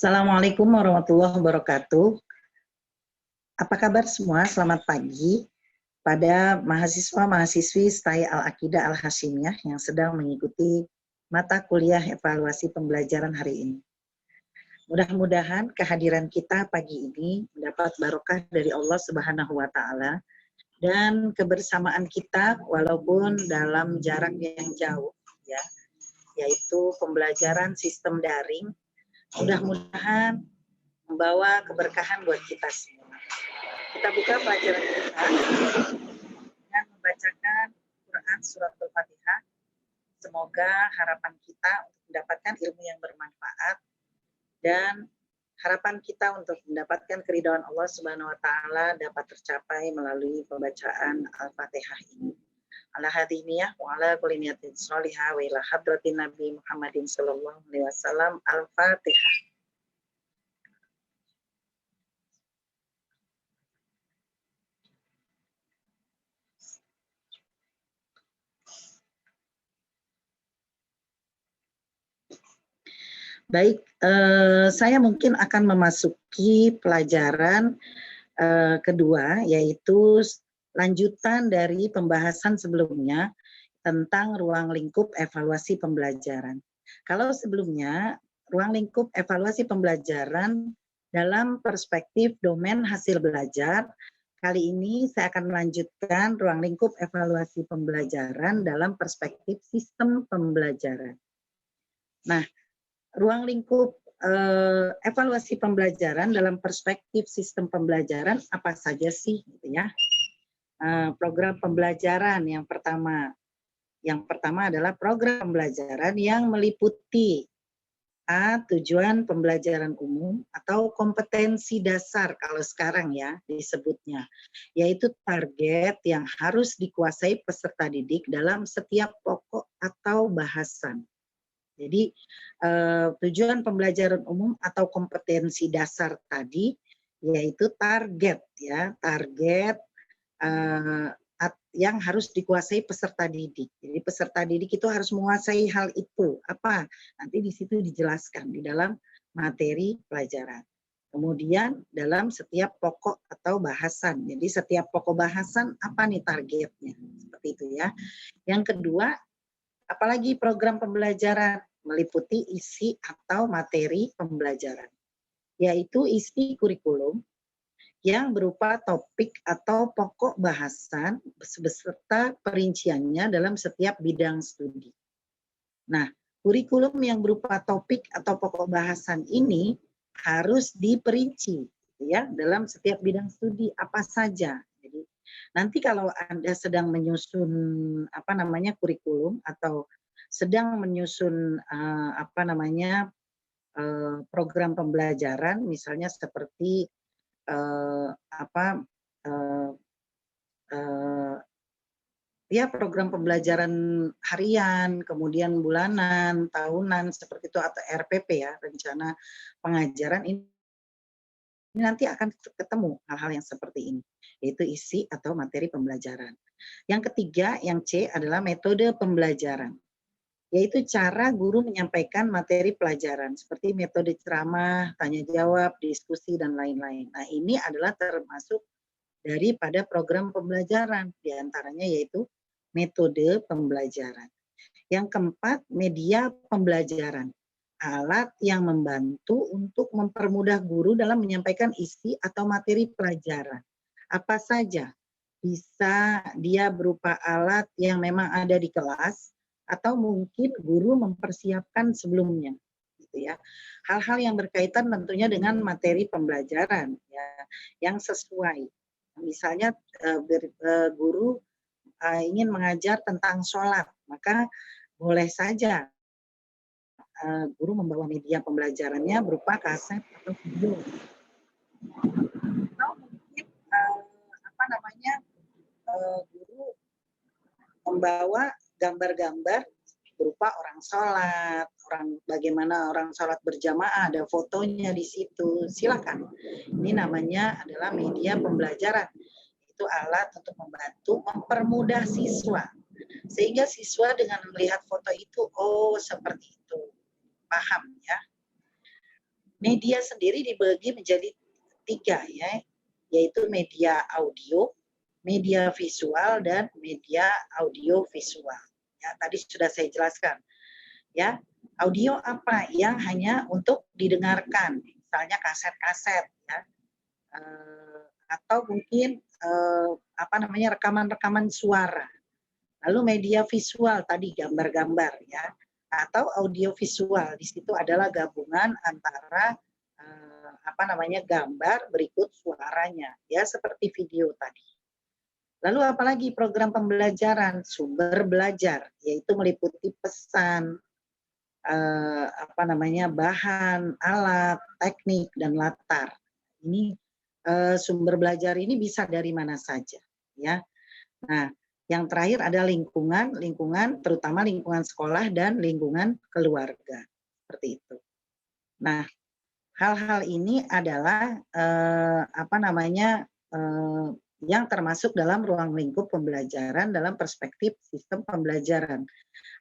Assalamualaikum warahmatullahi wabarakatuh. Apa kabar semua? Selamat pagi pada mahasiswa-mahasiswi STAI Al-Aqidah Al-Hasyimiyah yang sedang mengikuti mata kuliah evaluasi pembelajaran hari ini. Mudah-mudahan kehadiran kita pagi ini mendapat barokah dari Allah Subhanahu wa Ta'ala dan kebersamaan kita walaupun dalam jarak yang jauh, ya, yaitu pembelajaran sistem daring. Mudah-mudahan membawa keberkahan buat kita semua. Kita buka pelajaran kita dengan membacakan Quran Surat Al-Fatihah. Semoga harapan kita untuk mendapatkan ilmu yang bermanfaat dan harapan kita untuk mendapatkan keridhaan Allah Subhanahu wa Ta'ala dapat tercapai melalui pembacaan Al-Fatihah ini. Ala hadiniyah wa ala kulli niyatin sholihah wa ila hadratin Nabi Muhammadin sallallahu alaihi wasallam. Al-Fatihah. Baik, saya mungkin akan memasuki pelajaran kedua, yaitu lanjutan dari pembahasan sebelumnya tentang ruang lingkup evaluasi pembelajaran. Kalau sebelumnya, ruang lingkup evaluasi pembelajaran dalam perspektif domain hasil belajar, kali ini saya akan melanjutkan ruang lingkup evaluasi pembelajaran dalam perspektif sistem pembelajaran. Nah, ruang lingkup evaluasi pembelajaran dalam perspektif sistem pembelajaran apa saja sih, gitu ya? Program pembelajaran yang pertama adalah program pembelajaran yang meliputi tujuan pembelajaran umum atau kompetensi dasar kalau sekarang ya disebutnya, yaitu target yang harus dikuasai peserta didik dalam setiap pokok atau bahasan. Jadi tujuan pembelajaran umum atau kompetensi dasar tadi yaitu target ya, target yang harus dikuasai peserta didik. Jadi peserta didik itu harus menguasai hal itu. Apa? Nanti di situ dijelaskan di dalam materi pelajaran. Kemudian dalam setiap pokok atau bahasan. Jadi setiap pokok bahasan apa nih targetnya? Seperti itu ya. Yang kedua, apalagi program pembelajaran meliputi isi atau materi pembelajaran, yaitu isi kurikulum yang berupa topik atau pokok bahasan beserta perinciannya dalam setiap bidang studi. Nah, kurikulum yang berupa topik atau pokok bahasan ini harus diperinci ya dalam setiap bidang studi apa saja. Jadi nanti kalau Anda sedang menyusun kurikulum atau sedang menyusun program pembelajaran, misalnya seperti program pembelajaran harian, kemudian bulanan, tahunan seperti itu atau RPP ya, rencana pengajaran ini nanti akan ketemu hal-hal yang seperti ini, yaitu isi atau materi pembelajaran. Yang ketiga, yang C adalah metode pembelajaran, yaitu cara guru menyampaikan materi pelajaran, seperti metode ceramah, tanya jawab, diskusi, dan lain-lain. Nah, ini adalah termasuk daripada program pembelajaran, diantaranya yaitu metode pembelajaran. Yang keempat, media pembelajaran, alat yang membantu untuk mempermudah guru dalam menyampaikan isi atau materi pelajaran. Apa saja? Bisa dia berupa alat yang memang ada di kelas, atau mungkin guru mempersiapkan sebelumnya, gitu ya. Hal-hal yang berkaitan tentunya dengan materi pembelajaran, ya, yang sesuai. Misalnya guru ingin mengajar tentang sholat, maka boleh saja guru membawa media pembelajarannya berupa kaset atau video. Atau mungkin guru membawa gambar-gambar berupa orang sholat, bagaimana orang sholat berjamaah, ada fotonya di situ. Silakan. Ini namanya adalah media pembelajaran. Itu alat untuk membantu mempermudah siswa. Sehingga siswa dengan melihat foto itu, oh seperti itu. Paham ya. Media sendiri dibagi menjadi 3 ya, yaitu media audio, media visual, dan media audio visual. Ya, tadi sudah saya jelaskan. Ya, audio apa? Yang hanya untuk didengarkan, misalnya kaset-kaset ya, atau mungkin apa namanya, rekaman-rekaman suara. Lalu media visual tadi gambar-gambar ya, atau audio visual. Di situ adalah gabungan antara apa namanya, gambar berikut suaranya ya, seperti video tadi. Lalu apalagi program pembelajaran, sumber belajar, yaitu meliputi pesan, apa namanya, bahan, alat, teknik, dan latar. Ini sumber belajar ini bisa dari mana saja ya. Nah, yang terakhir ada lingkungan, terutama lingkungan sekolah dan lingkungan keluarga, seperti itu. Nah, hal-hal ini adalah apa namanya, yang termasuk dalam ruang lingkup pembelajaran dalam perspektif sistem pembelajaran.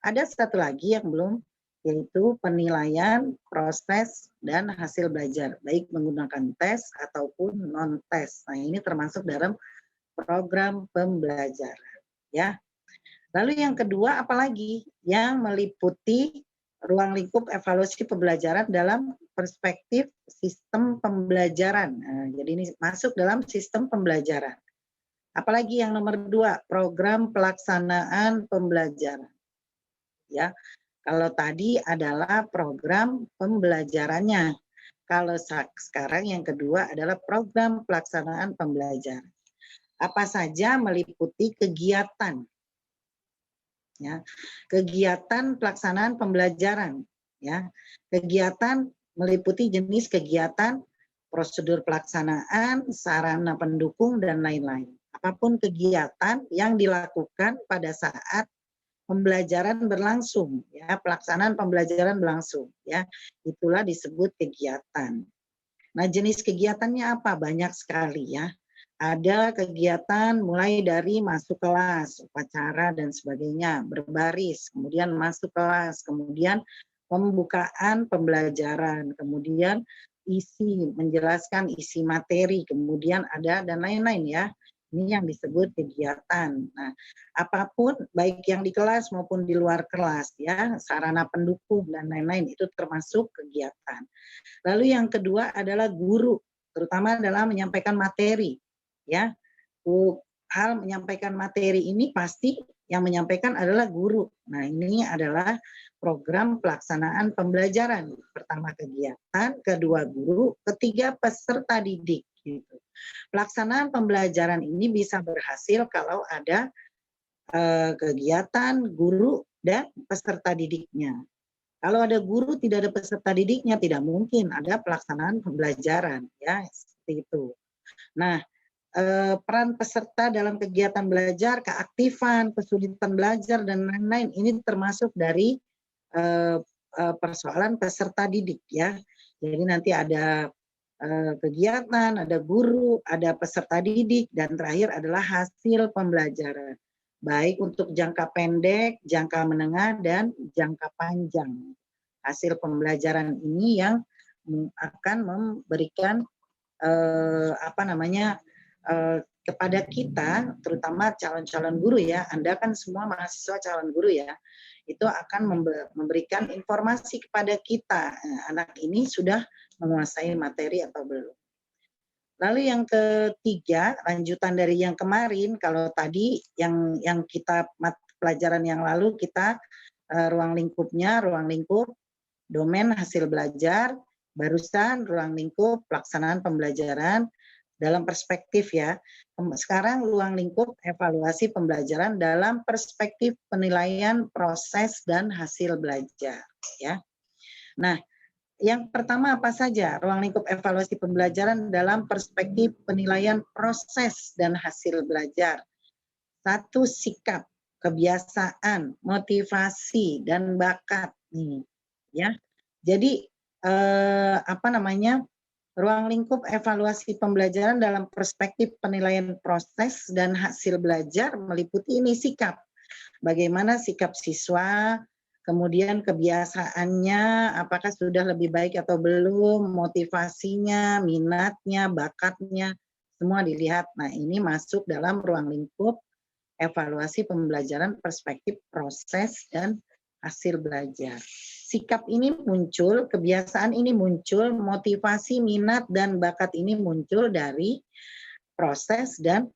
Ada satu lagi yang belum, yaitu penilaian proses dan hasil belajar, baik menggunakan tes ataupun non-tes. Nah, ini termasuk dalam program pembelajaran ya. Lalu yang kedua apalagi yang meliputi ruang lingkup evaluasi pembelajaran dalam perspektif sistem pembelajaran. Nah, jadi ini masuk dalam sistem pembelajaran. Apalagi yang nomor 2, program pelaksanaan pembelajaran. Ya, kalau tadi adalah program pembelajarannya. Kalau sekarang yang kedua adalah program pelaksanaan pembelajaran. Apa saja meliputi kegiatan, ya, kegiatan pelaksanaan pembelajaran, ya, kegiatan meliputi jenis kegiatan, prosedur pelaksanaan, sarana pendukung, dan lain-lain. Apapun kegiatan yang dilakukan pada saat pembelajaran berlangsung, ya, pelaksanaan pembelajaran berlangsung, ya, itulah disebut kegiatan. Nah, jenis kegiatannya apa? Banyak sekali ya. Ada kegiatan mulai dari masuk kelas, upacara dan sebagainya, berbaris, kemudian masuk kelas, kemudian pembukaan pembelajaran, kemudian menjelaskan isi materi, kemudian ada dan lain-lain ya. Ini yang disebut kegiatan. Nah, apapun baik yang di kelas maupun di luar kelas ya, sarana pendukung dan lain-lain itu termasuk kegiatan. Lalu yang kedua adalah guru, terutama dalam menyampaikan materi ya. Hal menyampaikan materi ini pasti yang menyampaikan adalah guru. Nah, ini adalah program pelaksanaan pembelajaran. Pertama kegiatan, kedua guru, ketiga peserta didik gitu. Pelaksanaan pembelajaran ini bisa berhasil kalau ada kegiatan, guru, dan peserta didiknya. Kalau ada guru tidak ada peserta didiknya, tidak mungkin ada pelaksanaan pembelajaran ya, seperti itu. Nah, peran peserta dalam kegiatan belajar, keaktifan, kesulitan belajar dan lain-lain ini termasuk dari persoalan peserta didik ya. Jadi nanti ada kegiatan, ada guru, ada peserta didik, dan terakhir adalah hasil pembelajaran. Baik untuk jangka pendek, jangka menengah, dan jangka panjang. Hasil pembelajaran ini yang akan memberikan apa namanya, kepada kita, terutama calon-calon guru ya, Anda kan semua mahasiswa calon guru ya, itu akan memberikan informasi kepada kita, anak ini sudah menguasai materi atau belum. Lalu yang ketiga, lanjutan dari yang kemarin, kalau tadi yang kita pelajaran yang lalu kita ruang lingkupnya, ruang lingkup domain hasil belajar, barusan ruang lingkup pelaksanaan pembelajaran dalam perspektif ya. Sekarang ruang lingkup evaluasi pembelajaran dalam perspektif penilaian proses dan hasil belajar ya. Nah, yang pertama apa saja? Ruang lingkup evaluasi pembelajaran dalam perspektif penilaian proses dan hasil belajar. Satu, sikap, kebiasaan, motivasi, dan bakat nih ya. Jadi apa namanya, ruang lingkup evaluasi pembelajaran dalam perspektif penilaian proses dan hasil belajar meliputi ini sikap. Bagaimana sikap siswa kemudian kebiasaannya apakah sudah lebih baik atau belum, motivasinya, minatnya, bakatnya, semua dilihat. Nah, ini masuk dalam ruang lingkup evaluasi pembelajaran perspektif proses dan hasil belajar. Sikap ini muncul, kebiasaan ini muncul, motivasi, minat, dan bakat ini muncul dari proses dan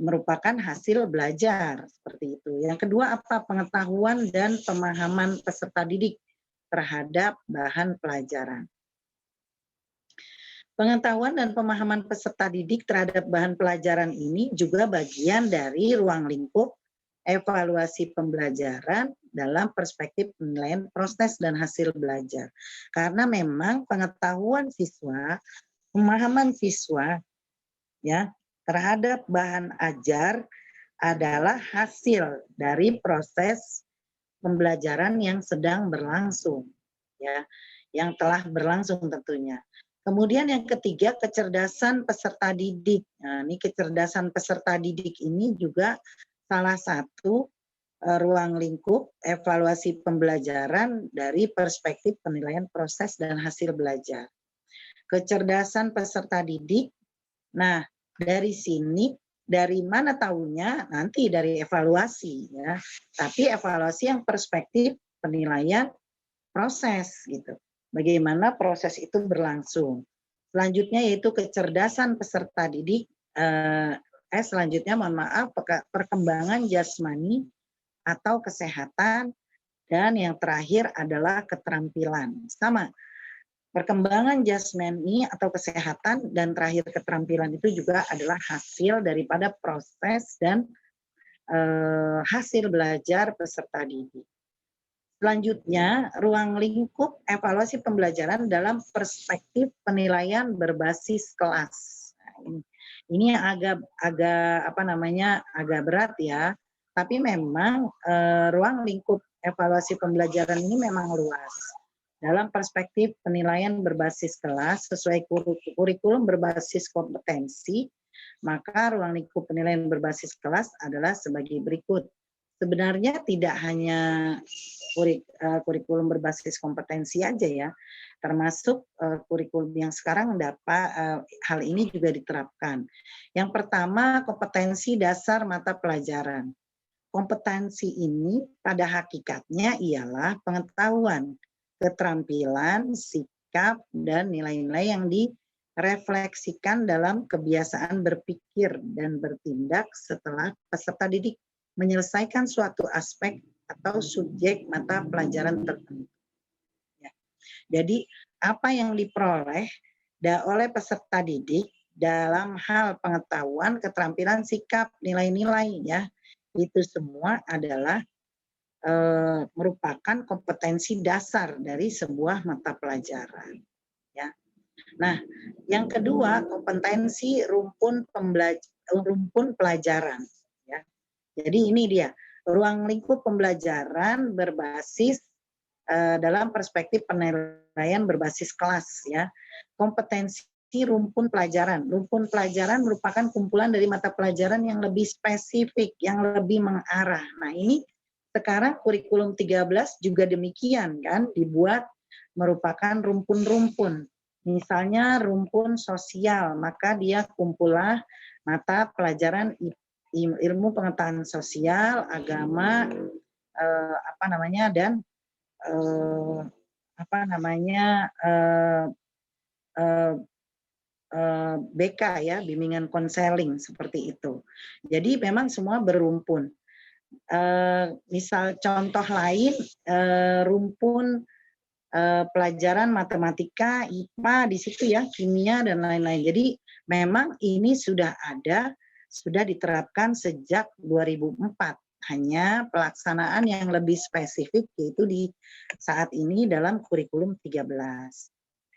merupakan hasil belajar, seperti itu. Yang kedua apa? Pengetahuan dan pemahaman peserta didik terhadap bahan pelajaran. Pengetahuan dan pemahaman peserta didik terhadap bahan pelajaran ini juga bagian dari ruang lingkup evaluasi pembelajaran dalam perspektif penilaian proses dan hasil belajar. Karena memang pengetahuan siswa, pemahaman siswa ya terhadap bahan ajar adalah hasil dari proses pembelajaran yang sedang berlangsung ya, yang telah berlangsung tentunya. Kemudian yang ketiga, kecerdasan peserta didik. Nah, ini kecerdasan peserta didik ini juga salah satu ruang lingkup evaluasi pembelajaran dari perspektif penilaian proses dan hasil belajar. Kecerdasan peserta didik, nah dari sini dari mana tahunya? Nanti dari evaluasi ya. Tapi evaluasi yang perspektif penilaian proses gitu. Bagaimana proses itu berlangsung. Selanjutnya yaitu kecerdasan peserta didik. Selanjutnya mohon maaf, perkembangan jasmani atau kesehatan, dan yang terakhir adalah keterampilan. Sama, perkembangan jasmani atau kesehatan dan terakhir keterampilan itu juga adalah hasil daripada proses dan hasil belajar peserta didik. Selanjutnya, ruang lingkup evaluasi pembelajaran dalam perspektif penilaian berbasis kelas. Nah, ini agak agak berat ya, tapi memang ruang lingkup evaluasi pembelajaran ini memang luas. Dalam perspektif penilaian berbasis kelas sesuai kurikulum berbasis kompetensi, maka ruang lingkup penilaian berbasis kelas adalah sebagai berikut. Sebenarnya tidak hanya kurikulum berbasis kompetensi aja ya, termasuk kurikulum yang sekarang dapat hal ini juga diterapkan. Yang pertama, kompetensi dasar mata pelajaran. Kompetensi ini pada hakikatnya ialah pengetahuan, keterampilan, sikap, dan nilai-nilai yang direfleksikan dalam kebiasaan berpikir dan bertindak setelah peserta didik menyelesaikan suatu aspek atau subjek mata pelajaran tertentu. Ya. Jadi apa yang diperoleh oleh peserta didik dalam hal pengetahuan, keterampilan, sikap, nilai-nilai ya, itu semua adalah merupakan kompetensi dasar dari sebuah mata pelajaran. Ya. Nah, yang kedua kompetensi rumpun pelajaran. Ya. Jadi ini dia ruang lingkup pembelajaran berbasis dalam perspektif penilaian berbasis kelas ya. Kompetensi rumpun pelajaran. Rumpun pelajaran merupakan kumpulan dari mata pelajaran yang lebih spesifik, yang lebih mengarah. Nah, ini sekarang kurikulum 13 juga demikian kan, dibuat merupakan rumpun-rumpun. Misalnya rumpun sosial, maka dia kumpulah mata pelajaran ilmu pengetahuan sosial, agama, dan BK ya, bimbingan konseling seperti itu. Jadi memang semua berumpun. Misal contoh lain, rumpun pelajaran matematika, IPA di situ ya, kimia dan lain-lain. Jadi memang ini sudah ada, sudah diterapkan sejak 2004. Hanya pelaksanaan yang lebih spesifik yaitu di saat ini dalam kurikulum 13.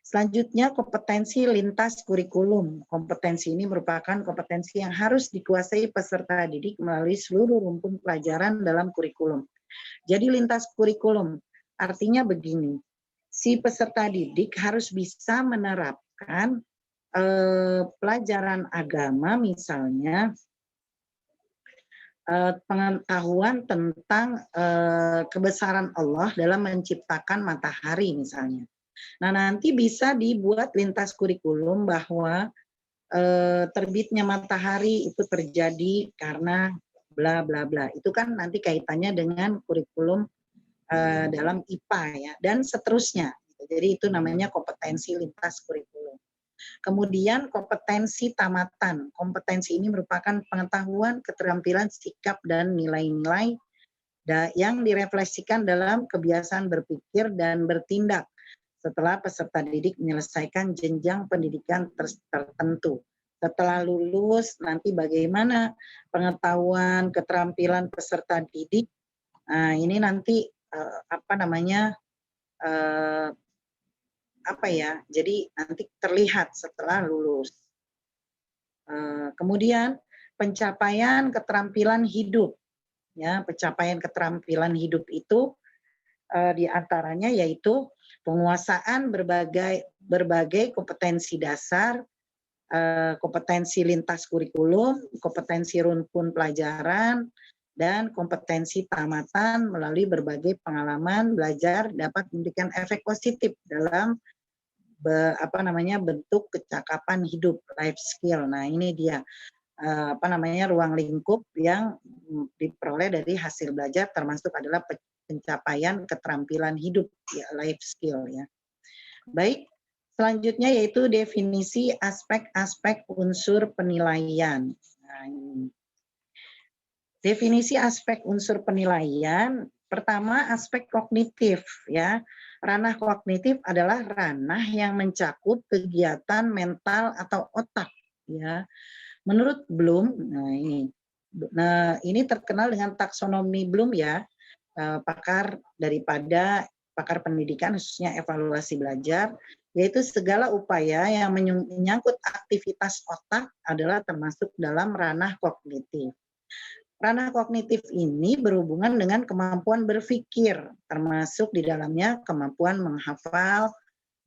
Selanjutnya kompetensi lintas kurikulum. Kompetensi ini merupakan kompetensi yang harus dikuasai peserta didik melalui seluruh rumpun pelajaran dalam kurikulum. Jadi lintas kurikulum, artinya begini, si peserta didik harus bisa menerapkan pelajaran agama misalnya pengetahuan tentang, kebesaran Allah dalam menciptakan matahari misalnya. Nah, nanti bisa dibuat lintas kurikulum bahwa, terbitnya matahari itu terjadi karena bla bla bla. Itu kan nanti kaitannya dengan kurikulum, dalam IPA ya, dan seterusnya. Jadi itu namanya kompetensi lintas kurikulum. Kemudian kompetensi tamatan. Kompetensi ini merupakan pengetahuan, keterampilan, sikap, dan nilai-nilai yang direfleksikan dalam kebiasaan berpikir dan bertindak setelah peserta didik menyelesaikan jenjang pendidikan tertentu. Setelah lulus, nanti bagaimana pengetahuan, keterampilan peserta didik. Nah, ini nanti eh, jadi nanti terlihat setelah lulus. Kemudian pencapaian keterampilan hidup. Ya, pencapaian keterampilan hidup itu diantaranya yaitu penguasaan berbagai kompetensi dasar, kompetensi lintas kurikulum, kompetensi rumpun pelajaran, dan kompetensi tamatan melalui berbagai pengalaman belajar dapat memberikan efek positif dalam bentuk kecakapan hidup, life skill. Nah, ini dia ruang lingkup yang diperoleh dari hasil belajar, termasuk adalah pencapaian keterampilan hidup, ya, life skill ya. Baik, selanjutnya yaitu definisi aspek-aspek unsur penilaian. Nah, ini. Definisi aspek unsur penilaian, pertama aspek kognitif ya. Ranah kognitif adalah ranah yang mencakup kegiatan mental atau otak ya. Menurut Bloom, nah ini terkenal dengan taksonomi Bloom ya, pakar pendidikan khususnya evaluasi belajar, yaitu segala upaya yang menyangkut aktivitas otak adalah termasuk dalam ranah kognitif. Ranah kognitif ini berhubungan dengan kemampuan berpikir, termasuk di dalamnya kemampuan menghafal,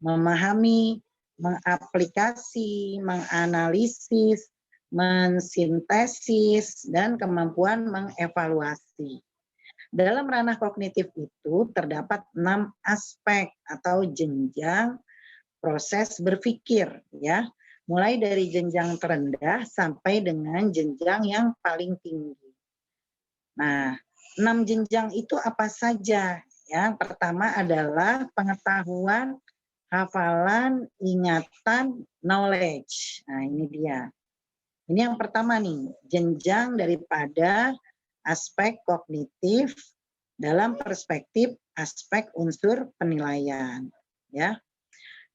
memahami, mengaplikasi, menganalisis, mensintesis, dan kemampuan mengevaluasi. Dalam ranah kognitif itu terdapat 6 aspek atau jenjang proses berpikir ya, mulai dari jenjang terendah sampai dengan jenjang yang paling tinggi. Nah, 6 jenjang itu apa saja? Yang pertama adalah pengetahuan, hafalan, ingatan, knowledge. Nah, ini dia. Ini yang pertama nih, jenjang daripada aspek kognitif dalam perspektif aspek unsur penilaian. Ya.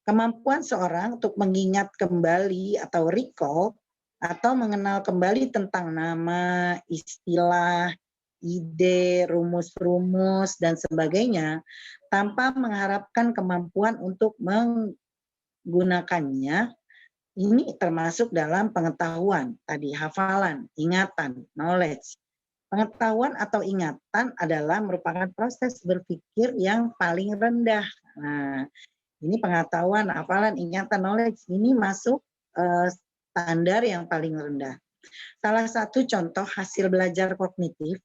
Kemampuan seorang untuk mengingat kembali atau recall atau mengenal kembali tentang nama, istilah, ide, rumus-rumus, dan sebagainya, tanpa mengharapkan kemampuan untuk menggunakannya, ini termasuk dalam pengetahuan, tadi hafalan, ingatan, knowledge. Pengetahuan atau ingatan adalah merupakan proses berpikir yang paling rendah. Nah, ini pengetahuan, hafalan, ingatan, knowledge, ini masuk standar yang paling rendah. Salah satu contoh hasil belajar kognitif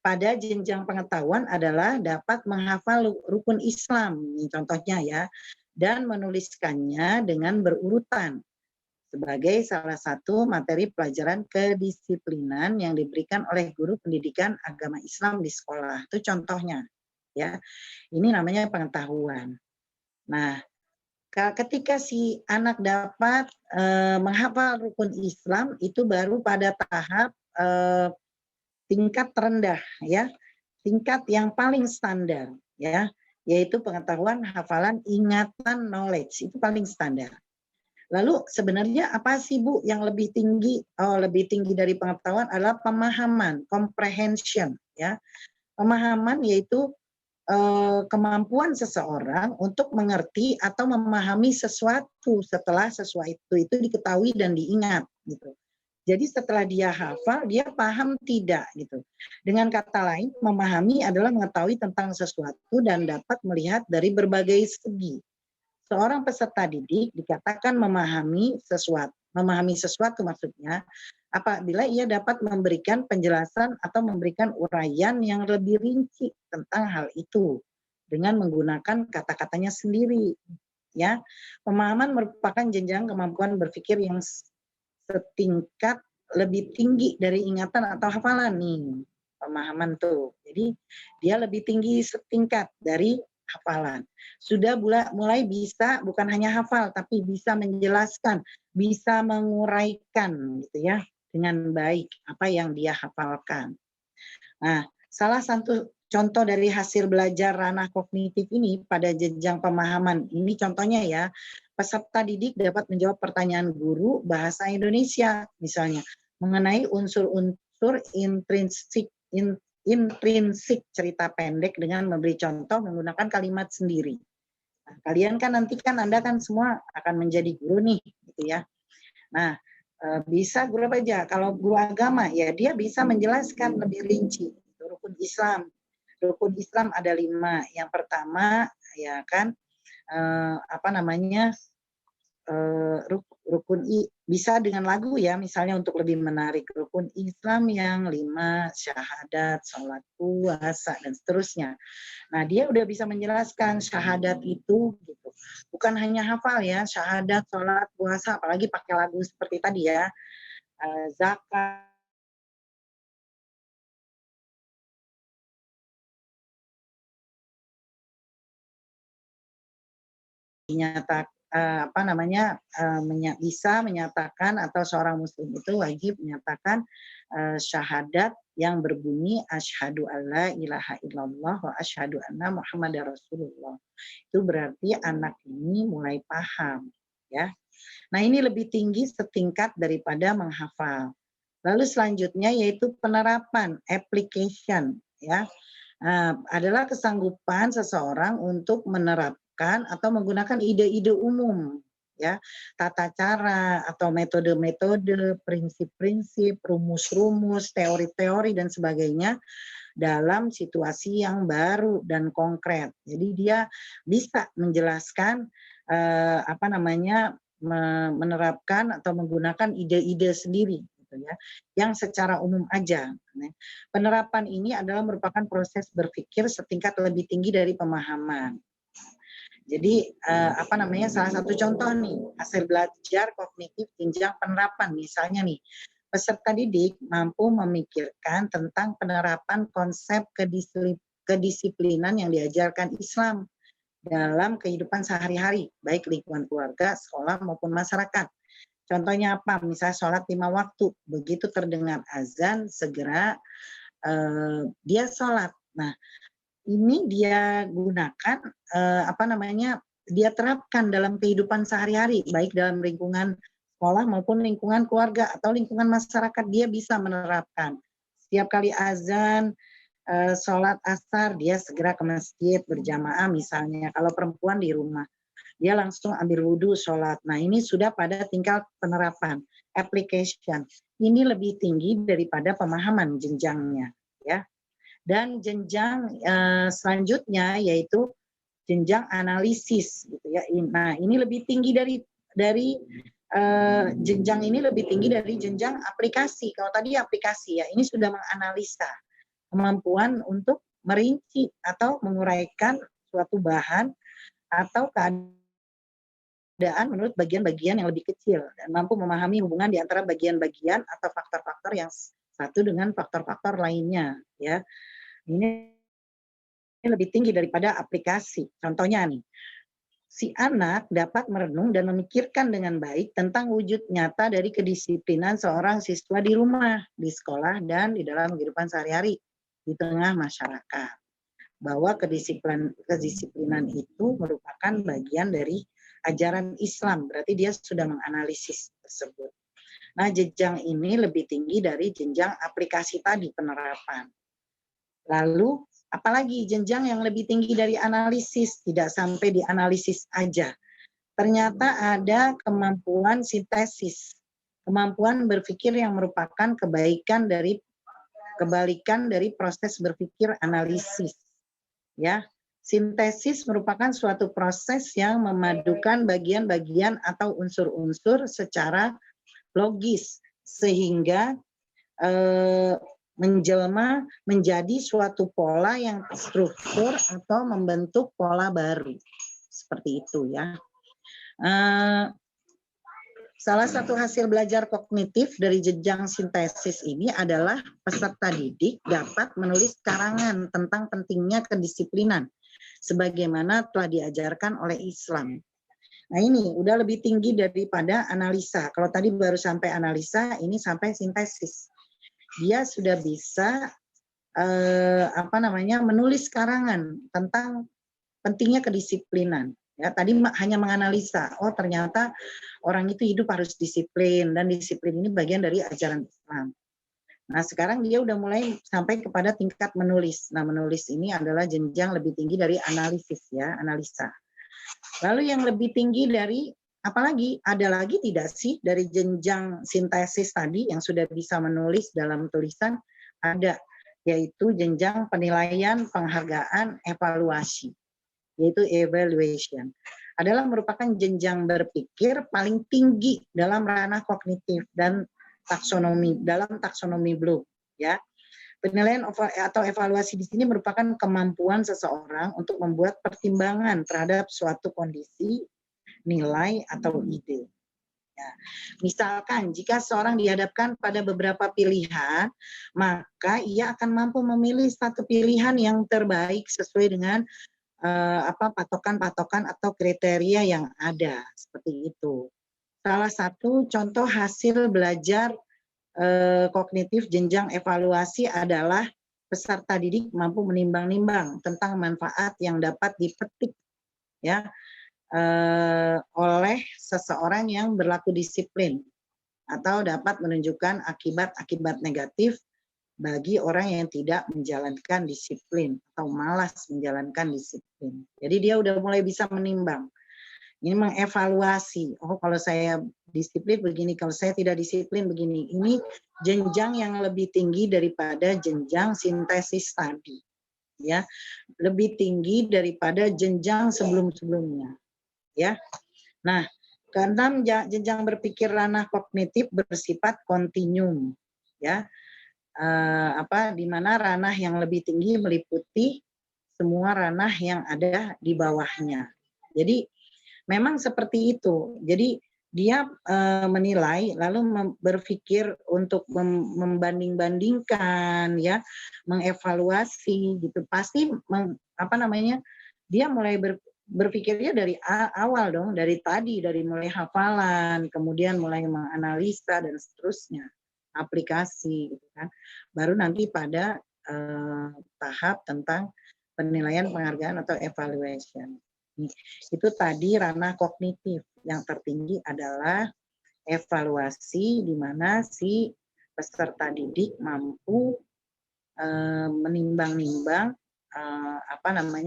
pada jenjang pengetahuan adalah dapat menghafal rukun Islam, ini contohnya ya, dan menuliskannya dengan berurutan sebagai salah satu materi pelajaran kedisiplinan yang diberikan oleh guru pendidikan agama Islam di sekolah. Itu contohnya ya. Ini namanya pengetahuan. Nah, ketika si anak dapat menghafal rukun Islam itu baru pada tahap tingkat terendah ya, tingkat yang paling standar ya, yaitu pengetahuan, hafalan, ingatan, knowledge, itu paling standar. Lalu sebenarnya apa sih Bu yang lebih tinggi? Oh, lebih tinggi dari pengetahuan adalah pemahaman, comprehension ya. Pemahaman yaitu kemampuan seseorang untuk mengerti atau memahami sesuatu setelah sesuatu itu diketahui dan diingat gitu. Jadi setelah dia hafal, dia paham tidak gitu. Dengan kata lain, memahami adalah mengetahui tentang sesuatu dan dapat melihat dari berbagai segi. Seorang peserta didik dikatakan memahami sesuatu memahami sesuatu maksudnya, apabila ia dapat memberikan penjelasan atau memberikan uraian yang lebih rinci tentang hal itu dengan menggunakan kata-katanya sendiri, ya. Pemahaman merupakan jenjang kemampuan berpikir yang setingkat lebih tinggi dari ingatan atau hafalan nih, pemahaman tuh. Jadi dia lebih tinggi setingkat dari hafalan. Sudah mulai bisa bukan hanya hafal tapi bisa menjelaskan, bisa menguraikan gitu ya dengan baik apa yang dia hafalkan. Nah, salah satu contoh dari hasil belajar ranah kognitif ini pada jenjang pemahaman, ini contohnya ya, peserta didik dapat menjawab pertanyaan guru bahasa Indonesia misalnya mengenai unsur-unsur intrinsik cerita pendek dengan memberi contoh menggunakan kalimat sendiri. Nah, kalian kan nanti kan Anda kan semua akan menjadi guru nih, gitu ya. Nah, bisa guru apa aja. Kalau guru agama ya dia bisa menjelaskan lebih rinci. Rukun Islam. Rukun Islam ada 5. Yang pertama ya kan apa namanya rukun bisa dengan lagu ya, misalnya untuk lebih menarik rukun Islam yang 5, syahadat, sholat, puasa dan seterusnya. Nah, dia udah bisa menjelaskan syahadat itu gitu. Bukan hanya hafal ya, syahadat, sholat, puasa, apalagi pakai lagu seperti tadi ya, zakat, apa namanya bisa menyatakan atau seorang muslim itu wajib menyatakan syahadat yang berbunyi asyhadu alla ilaha illallah wa asyhadu anna muhammadar rasulullah. Itu berarti anak ini mulai paham ya. Nah, ini lebih tinggi setingkat daripada menghafal. Lalu selanjutnya yaitu penerapan, application ya. Adalah kesanggupan seseorang untuk menerapkan atau menggunakan ide-ide umum ya, tata cara atau metode-metode, prinsip-prinsip, rumus-rumus, teori-teori dan sebagainya dalam situasi yang baru dan konkret. Jadi dia bisa menjelaskan apa namanya menerapkan atau menggunakan ide-ide sendiri gitu ya, yang secara umum aja. Penerapan ini adalah merupakan proses berpikir setingkat lebih tinggi dari pemahaman. Jadi apa namanya salah satu contoh nih hasil belajar kognitif jenjang penerapan misalnya nih peserta didik mampu memikirkan tentang penerapan konsep kedisiplinan yang diajarkan Islam dalam kehidupan sehari-hari baik lingkungan keluarga, sekolah maupun masyarakat. Contohnya apa? Misalnya sholat 5 waktu, begitu terdengar azan segera dia sholat. Nah, ini dia gunakan apa namanya? Dia terapkan dalam kehidupan sehari-hari, baik dalam lingkungan sekolah maupun lingkungan keluarga atau lingkungan masyarakat dia bisa menerapkan. Setiap kali azan, sholat asar dia segera ke masjid berjamaah misalnya. Kalau perempuan di rumah, dia langsung ambil wudhu sholat. Nah ini sudah pada tingkat penerapan, application. Ini lebih tinggi daripada pemahaman jenjangnya, ya. Dan jenjang selanjutnya yaitu jenjang analisis, gitu ya. Nah ini lebih tinggi dari jenjang ini lebih tinggi dari jenjang aplikasi. Kalau tadi aplikasi ya, ini sudah menganalisa kemampuan untuk merinci atau menguraikan suatu bahan atau keadaan menurut bagian-bagian yang lebih kecil dan mampu memahami hubungan di antara bagian-bagian atau faktor-faktor yang satu dengan faktor-faktor lainnya ya. Ini lebih tinggi daripada aplikasi. Contohnya nih, si anak dapat merenung dan memikirkan dengan baik tentang wujud nyata dari kedisiplinan seorang siswa di rumah, di sekolah, dan di dalam kehidupan sehari-hari di tengah masyarakat. Bahwa kedisiplinan itu merupakan bagian dari ajaran Islam, berarti dia sudah menganalisis tersebut. Nah, jenjang ini lebih tinggi dari jenjang aplikasi tadi, penerapan. Lalu, apalagi jenjang yang lebih tinggi dari analisis, tidak sampai di analisis aja. Ternyata ada kemampuan sintesis, kemampuan berpikir yang merupakan kebalikan dari proses berpikir analisis. Ya, sintesis merupakan suatu proses yang memadukan bagian-bagian atau unsur-unsur secara logis sehingga menjelma menjadi suatu pola yang struktur atau membentuk pola baru. Seperti itu ya. Salah satu hasil belajar kognitif dari jenjang sintesis ini adalah peserta didik dapat menulis karangan tentang pentingnya kedisiplinan sebagaimana telah diajarkan oleh Islam. Nah ini udah lebih tinggi daripada analisa. Kalau tadi baru sampai analisa, ini sampai sintesis. Dia sudah bisa menulis karangan tentang pentingnya kedisiplinan. Ya, tadi hanya menganalisa, oh ternyata orang itu hidup harus disiplin dan disiplin ini bagian dari ajaran Islam. Nah, sekarang dia udah mulai sampai kepada tingkat menulis. Nah, menulis ini adalah jenjang lebih tinggi dari analisis ya, analisa. Lalu yang lebih tinggi dari apalagi ada lagi tidak sih dari jenjang sintesis tadi yang sudah bisa menulis dalam tulisan ada, yaitu jenjang penilaian, penghargaan, evaluasi. Yaitu evaluation, adalah merupakan jenjang berpikir paling tinggi dalam ranah kognitif dan taksonomi Bloom ya. Penilaian atau evaluasi di sini merupakan kemampuan seseorang untuk membuat pertimbangan terhadap suatu kondisi, nilai atau ide. Ya. Misalkan jika seorang dihadapkan pada beberapa pilihan, maka ia akan mampu memilih satu pilihan yang terbaik sesuai dengan patokan-patokan atau kriteria yang ada, seperti itu. Salah satu contoh hasil belajar kognitif jenjang evaluasi adalah peserta didik mampu menimbang-nimbang tentang manfaat yang dapat dipetik ya oleh seseorang yang berlaku disiplin atau dapat menunjukkan akibat-akibat negatif bagi orang yang tidak menjalankan disiplin atau malas menjalankan disiplin. Jadi dia udah mulai bisa menimbang. Ini mengevaluasi, oh kalau saya disiplin begini, kalau saya tidak disiplin begini. Ini jenjang yang lebih tinggi daripada jenjang sintesis tadi. Ya, lebih tinggi daripada jenjang sebelum-sebelumnya. Ya. Nah, keenam, jenjang berpikir ranah kognitif bersifat kontinum. Ya. Di mana ranah yang lebih tinggi meliputi semua ranah yang ada di bawahnya. Jadi memang seperti itu. Jadi dia menilai lalu berpikir untuk membanding-bandingkan ya, mengevaluasi gitu. Pasti dia mulai berpikirnya dari awal dong, dari tadi, dari mulai hafalan, kemudian mulai menganalisa dan seterusnya. Aplikasi gitu kan, baru nanti pada tahap tentang penilaian, penghargaan atau evaluation. Itu tadi ranah kognitif. Yang tertinggi adalah evaluasi, di mana si peserta didik mampu menimbang-nimbang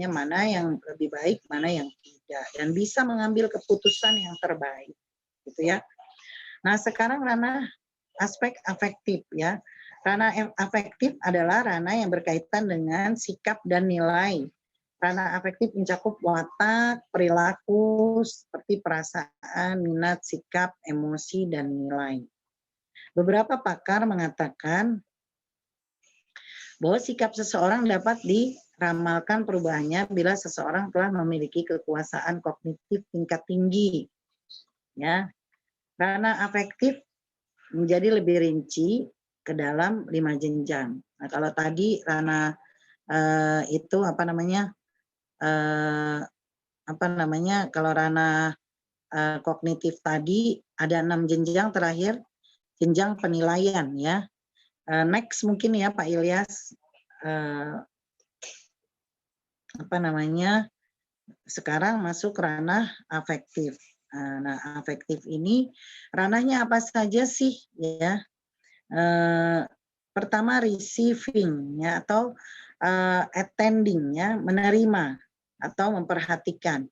mana yang lebih baik, mana yang tidak, dan bisa mengambil keputusan yang terbaik, gitu ya. Nah sekarang ranah aspek afektif ya. Ranah afektif adalah ranah yang berkaitan dengan sikap dan nilai. Ranah afektif mencakup watak, perilaku, seperti perasaan, minat, sikap, emosi, dan nilai. Beberapa pakar mengatakan bahwa sikap seseorang dapat diramalkan perubahannya bila seseorang telah memiliki kekuasaan kognitif tingkat tinggi. Ya. Ranah afektif menjadi lebih rinci ke dalam 5 jenjang. Nah, kalau tadi ranah kalau ranah kognitif tadi ada 6 jenjang, terakhir jenjang penilaian ya. Next mungkin ya Pak Ilyas, sekarang masuk ranah afektif. Nah, afektif ini ranahnya apa saja sih ya? Pertama receiving ya, atau attending ya, menerima atau memperhatikan.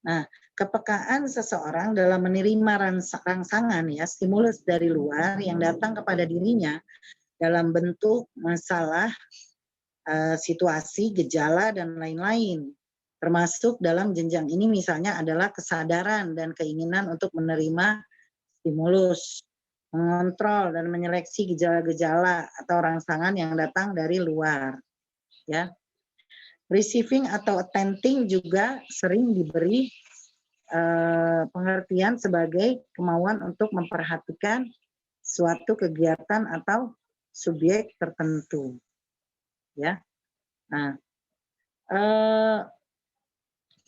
Nah, kepekaan seseorang dalam menerima rangsangan ya, stimulus dari luar yang datang kepada dirinya dalam bentuk masalah, situasi, gejala, dan lain-lain. Termasuk dalam jenjang ini misalnya adalah kesadaran dan keinginan untuk menerima stimulus. mengontrol dan menyeleksi gejala-gejala atau rangsangan yang datang dari luar, ya. Receiving atau attending juga sering diberi pengertian sebagai kemauan untuk memperhatikan suatu kegiatan atau subjek tertentu, ya. Nah,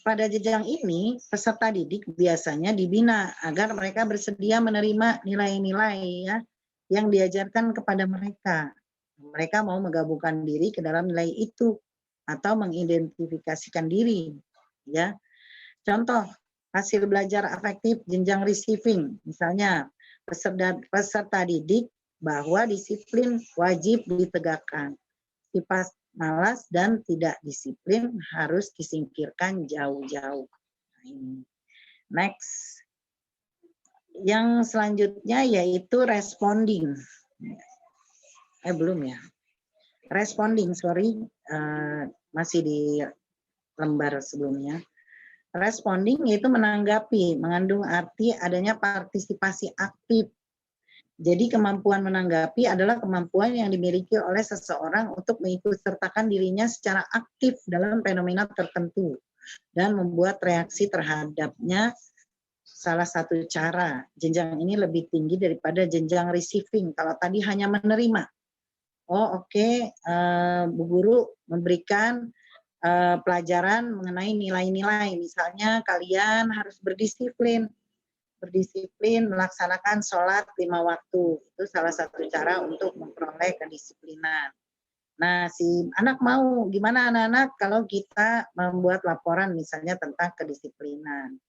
pada jenjang ini peserta didik biasanya dibina agar mereka bersedia menerima nilai-nilai ya yang diajarkan kepada mereka. Mereka mau menggabungkan diri ke dalam nilai itu atau mengidentifikasikan diri, ya. Contoh hasil belajar afektif jenjang receiving, misalnya peserta didik bahwa disiplin wajib ditegakkan. Sifat malas dan tidak disiplin harus disingkirkan jauh-jauh. Next. Yang selanjutnya yaitu responding. Belum ya. Responding, sorry. Masih di lembar sebelumnya. Responding yaitu menanggapi, mengandung arti adanya partisipasi aktif. Jadi kemampuan menanggapi adalah kemampuan yang dimiliki oleh seseorang untuk mengikutsertakan dirinya secara aktif dalam fenomena tertentu dan membuat reaksi terhadapnya. Salah satu cara jenjang ini lebih tinggi daripada jenjang receiving. Kalau tadi hanya menerima, oh oke, Bu Guru memberikan pelajaran mengenai nilai-nilai, misalnya kalian harus berdisiplin melaksanakan sholat 5 waktu. Itu salah satu cara untuk memperoleh kedisiplinan. Nah, si anak mau, gimana anak-anak kalau kita membuat laporan misalnya tentang kedisiplinan.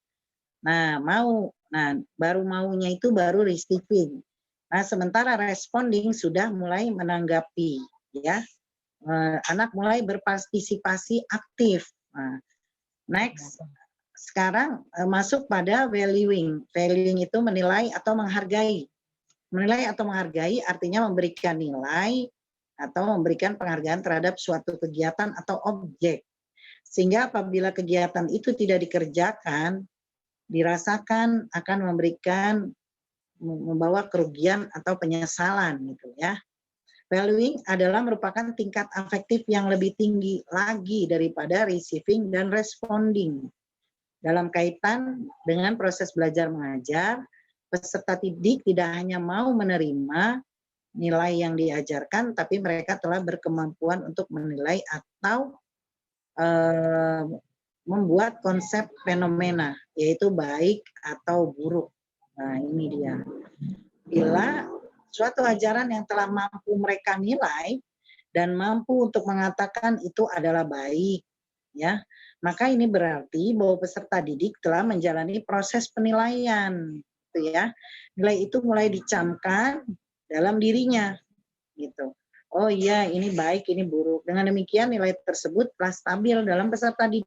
Nah, mau. Nah, baru maunya itu baru receiving. Nah, sementara responding sudah mulai menanggapi, ya. Anak mulai berpartisipasi aktif. Nah, next. Sekarang masuk pada valuing. Valuing itu menilai atau menghargai. Menilai atau menghargai artinya memberikan nilai atau memberikan penghargaan terhadap suatu kegiatan atau objek. Sehingga apabila kegiatan itu tidak dikerjakan, dirasakan akan membawa kerugian atau penyesalan gitu ya. Valuing adalah merupakan tingkat afektif yang lebih tinggi lagi daripada receiving dan responding. Dalam kaitan dengan proses belajar mengajar, peserta didik tidak hanya mau menerima nilai yang diajarkan, tapi mereka telah berkemampuan untuk menilai atau membuat konsep fenomena, yaitu baik atau buruk. Nah, ini dia. Bila suatu ajaran yang telah mampu mereka nilai dan mampu untuk mengatakan itu adalah baik, ya, maka ini berarti bahwa peserta didik telah menjalani proses penilaian, gitu ya. Nilai itu mulai dicamkan dalam dirinya, gitu. Oh iya, ini baik, ini buruk. Dengan demikian nilai tersebut telah stabil dalam peserta didik.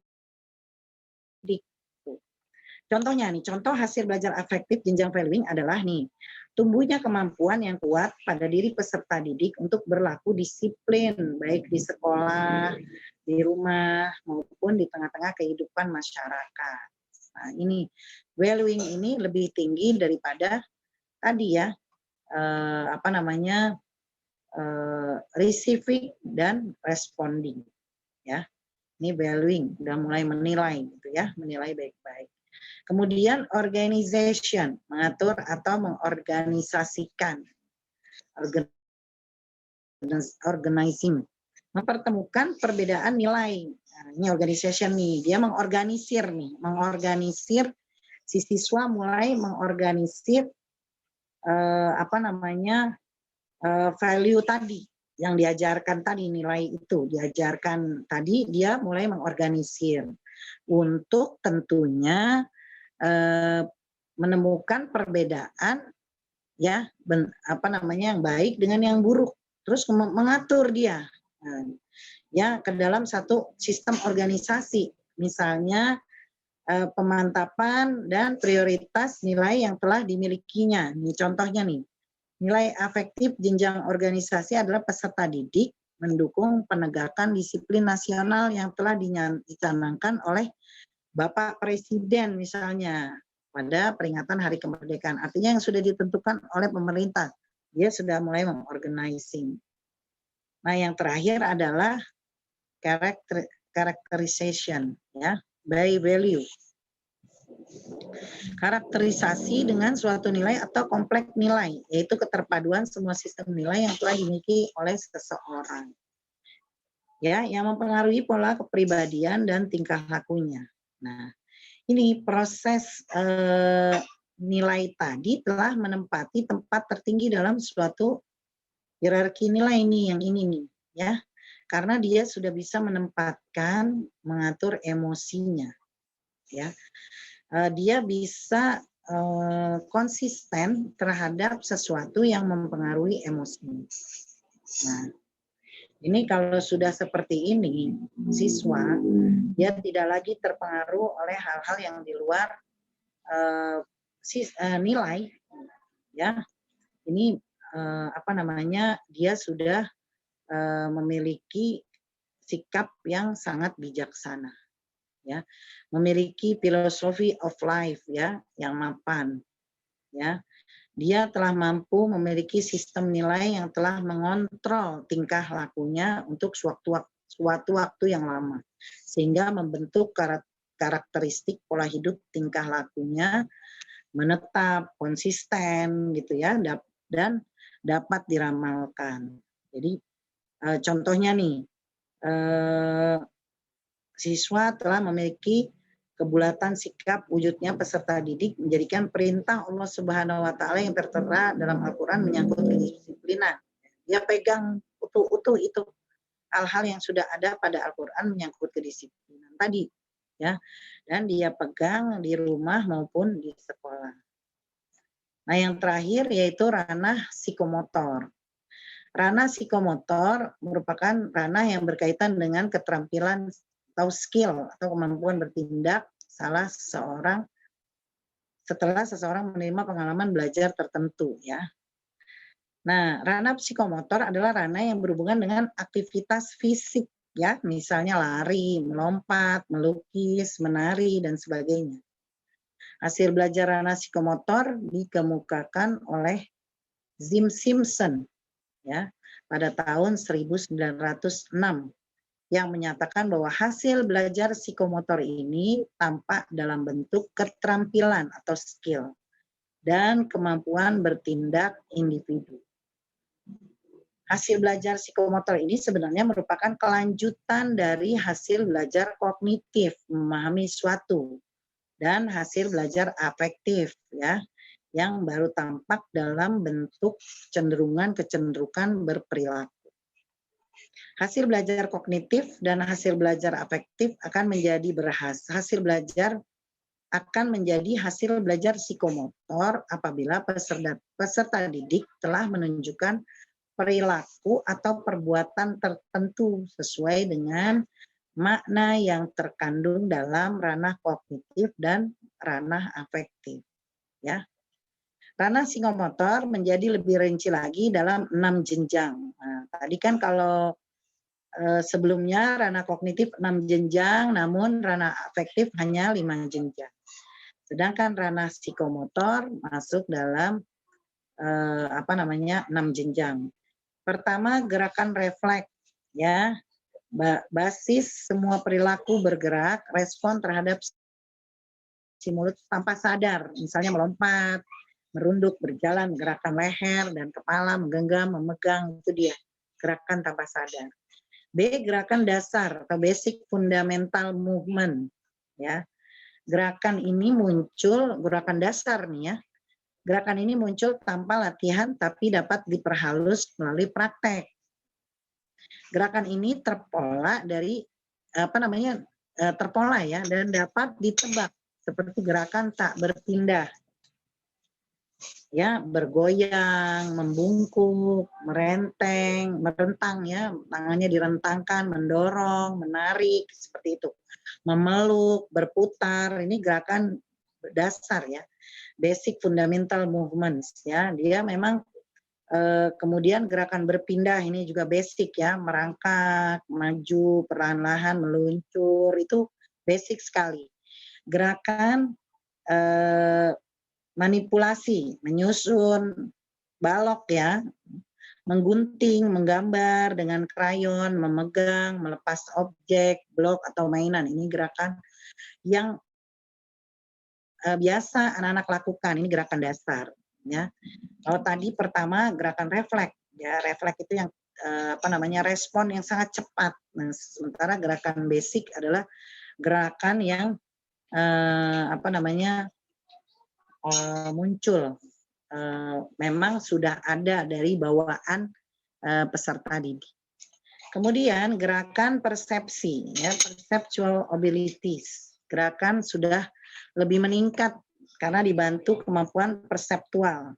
Contohnya nih, contoh hasil belajar afektif jenjang valuing adalah nih, tumbuhnya kemampuan yang kuat pada diri peserta didik untuk berlaku disiplin, baik di sekolah, di rumah, maupun di tengah-tengah kehidupan masyarakat. Nah, ini, valuing ini lebih tinggi daripada tadi ya, receiving dan responding. Ya, ini valuing, udah mulai menilai gitu ya, menilai baik-baik. Kemudian organization, mengatur atau mengorganisasikan. Organizing, mempertemukan perbedaan nilai. Nah, ini organization nih, dia mengorganisir si siswa mulai mengorganisir value tadi yang diajarkan tadi, nilai itu diajarkan tadi, dia mulai mengorganisir untuk tentunya menemukan perbedaan ya yang baik dengan yang buruk, terus mengatur dia ya ke dalam satu sistem organisasi, misalnya pemantapan dan prioritas nilai yang telah dimilikinya. Ini contohnya nih, nilai afektif jenjang organisasi adalah peserta didik mendukung penegakan disiplin nasional yang telah dicanangkan oleh Bapak Presiden misalnya. pada peringatan Hari Kemerdekaan. Artinya yang sudah ditentukan oleh pemerintah. Dia sudah mulai mengorganizing. Nah, yang terakhir adalah characterization, ya, by value. Karakterisasi dengan suatu nilai atau kompleks nilai, yaitu keterpaduan semua sistem nilai yang telah dimiliki oleh seseorang. Ya, yang mempengaruhi pola kepribadian dan tingkah lakunya. Nah, ini proses nilai tadi telah menempati tempat tertinggi dalam suatu hierarki nilai ini, yang ini nih, ya. Karena dia sudah bisa menempatkan, mengatur emosinya, ya. Dia bisa konsisten terhadap sesuatu yang mempengaruhi emosinya. Nah, ini kalau sudah seperti ini, siswa dia tidak lagi terpengaruh oleh hal-hal yang di luar nilai, ya. Ini apa namanya? Dia sudah memiliki sikap yang sangat bijaksana, ya. Memiliki filosofi of life, ya, yang mapan, ya. Dia telah mampu memiliki sistem nilai yang telah mengontrol tingkah lakunya untuk suatu waktu yang lama, sehingga membentuk karakteristik pola hidup tingkah lakunya menetap, konsisten, gitu ya, dan dapat diramalkan. Jadi contohnya nih, siswa telah memiliki kebulatan sikap wujudnya peserta didik menjadikan perintah Allah Subhanahu wa taala yang tertera dalam Al-Qur'an menyangkut kedisiplinan. Dia pegang utuh-utuh itu hal-hal yang sudah ada pada Al-Qur'an menyangkut kedisiplinan tadi, ya. Dan dia pegang di rumah maupun di sekolah. Nah, yang terakhir yaitu ranah psikomotor. Ranah psikomotor merupakan ranah yang berkaitan dengan keterampilan atau skill atau kemampuan bertindak setelah seseorang menerima pengalaman belajar tertentu, ya. Nah, ranah psikomotor adalah ranah yang berhubungan dengan aktivitas fisik, ya, misalnya lari, melompat, melukis, menari, dan sebagainya. Hasil belajar ranah psikomotor dikemukakan oleh Jim Simpson, ya, pada tahun 1906. Yang menyatakan bahwa hasil belajar psikomotor ini tampak dalam bentuk keterampilan atau skill dan kemampuan bertindak individu. Hasil belajar psikomotor ini sebenarnya merupakan kelanjutan dari hasil belajar kognitif, memahami suatu, dan hasil belajar afektif, ya, yang baru tampak dalam bentuk kecenderungan berperilaku. Hasil belajar kognitif dan hasil belajar afektif akan menjadi hasil belajar psikomotor apabila peserta didik telah menunjukkan perilaku atau perbuatan tertentu sesuai dengan makna yang terkandung dalam ranah kognitif dan ranah afektif, ya. Ranah psikomotor menjadi lebih rinci lagi dalam 6 jenjang. Nah, tadi kan kalau sebelumnya ranah kognitif 6 jenjang, namun ranah afektif hanya 5 jenjang. Sedangkan ranah psikomotor masuk dalam 6 jenjang. Pertama, gerakan refleks, ya. Basis semua perilaku bergerak, respon terhadap stimulus tanpa sadar, misalnya melompat, merunduk, berjalan, gerakan leher dan kepala, menggenggam, memegang, itu dia gerakan tanpa sadar. B, gerakan dasar atau basic fundamental movement, ya. Gerakan ini muncul, gerakan dasar nih, ya. Gerakan ini muncul tanpa latihan tapi dapat diperhalus melalui praktek. Gerakan ini terpola terpola, ya, dan dapat ditebak seperti gerakan tak berpindah, ya, bergoyang, membungkuk, merentang, ya, tangannya direntangkan, mendorong, menarik, seperti itu. Memeluk, berputar, ini gerakan dasar, ya. Basic fundamental movements, ya. Dia memang kemudian gerakan berpindah ini juga basic, ya, merangkak, maju, perlahan-lahan meluncur, itu basic sekali. Gerakan eh, manipulasi, menyusun, balok ya, menggunting, menggambar dengan krayon, memegang, melepas objek, blok atau mainan. Ini gerakan yang biasa anak-anak lakukan. Ini gerakan dasar ya. Kalau tadi pertama gerakan refleks ya, refleks itu yang respon yang sangat cepat. Nah, sementara gerakan basic adalah gerakan yang muncul memang sudah ada dari bawaan peserta didik. Kemudian gerakan persepsi, ya, perceptual abilities. Gerakan sudah lebih meningkat karena dibantu kemampuan perseptual,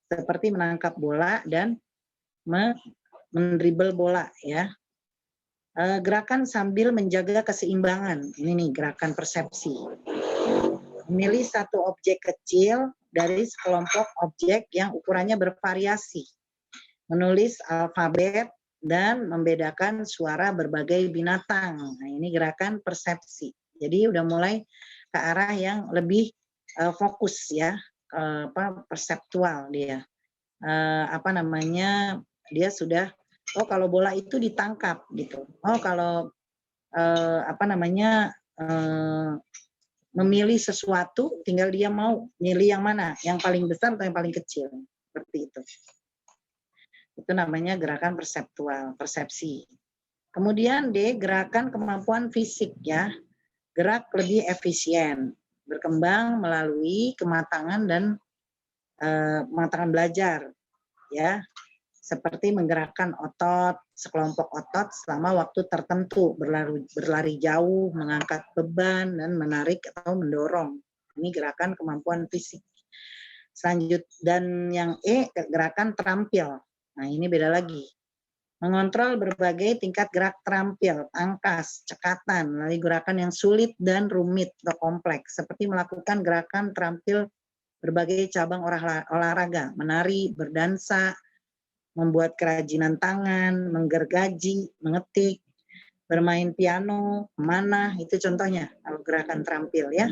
seperti menangkap bola dan mendribble bola, ya. Gerakan sambil menjaga keseimbangan. Ini nih gerakan persepsi. Memilih satu objek kecil dari sekelompok objek yang ukurannya bervariasi. Menulis alfabet dan membedakan suara berbagai binatang. Nah, ini gerakan persepsi. Jadi udah mulai ke arah yang lebih fokus ya, perseptual dia. Dia sudah, oh kalau bola itu ditangkap gitu. Oh kalau memilih sesuatu, tinggal dia mau milih yang mana, yang paling besar atau yang paling kecil, seperti itu. Itu namanya gerakan perseptual, persepsi. Kemudian D, gerakan kemampuan fisik ya. Gerak lebih efisien, berkembang melalui kematangan dan kematangan belajar ya. Seperti menggerakkan otot, sekelompok otot selama waktu tertentu, berlari jauh, mengangkat beban dan menarik atau mendorong. Ini gerakan kemampuan fisik. Dan yang E, gerakan terampil. Nah, ini beda lagi. Mengontrol berbagai tingkat gerak terampil, tangkas, cekatan, melalui gerakan yang sulit dan rumit atau kompleks, seperti melakukan gerakan terampil berbagai cabang olahraga, menari, berdansa, membuat kerajinan tangan, menggergaji, mengetik, bermain piano, memanah, itu contohnya kalau gerakan terampil ya.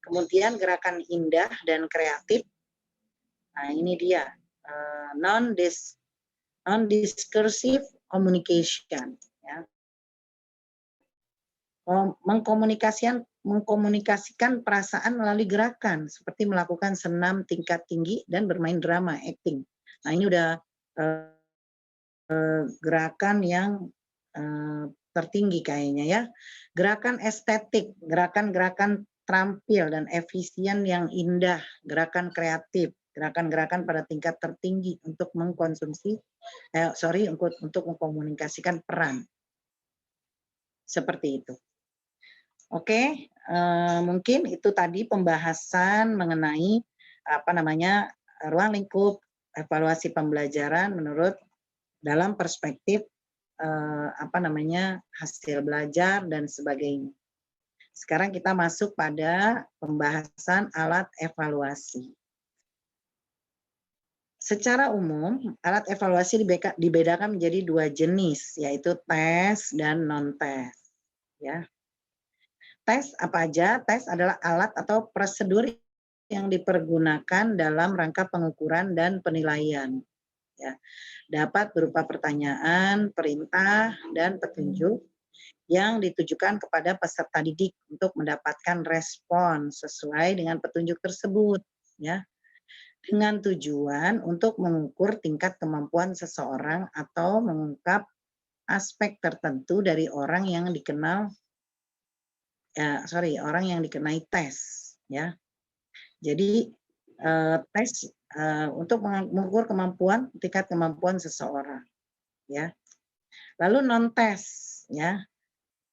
Kemudian gerakan indah dan kreatif. Nah, ini dia non-discursive communication ya. Mengkomunikasikan perasaan melalui gerakan seperti melakukan senam tingkat tinggi dan bermain drama, acting. Nah, ini udah gerakan yang tertinggi kayaknya ya. Gerakan estetik, gerakan-gerakan terampil dan efisien yang indah, gerakan kreatif, gerakan-gerakan pada tingkat tertinggi untuk untuk mengkomunikasikan peran. Seperti itu. Oke, mungkin itu tadi pembahasan mengenai ruang lingkup evaluasi pembelajaran menurut dalam perspektif hasil belajar dan sebagainya. Sekarang kita masuk pada pembahasan alat evaluasi. Secara umum, alat evaluasi dibedakan menjadi dua jenis, yaitu tes dan non-tes. Ya. Tes apa aja? Tes adalah alat atau prosedur yang dipergunakan dalam rangka pengukuran dan penilaian. Ya. Dapat berupa pertanyaan, perintah, dan petunjuk yang ditujukan kepada peserta didik untuk mendapatkan respon sesuai dengan petunjuk tersebut, ya, dengan tujuan untuk mengukur tingkat kemampuan seseorang atau mengungkap aspek tertentu dari orang yang dikenai tes, ya. Jadi tes untuk mengukur tingkat kemampuan seseorang, ya. Lalu non tes, ya,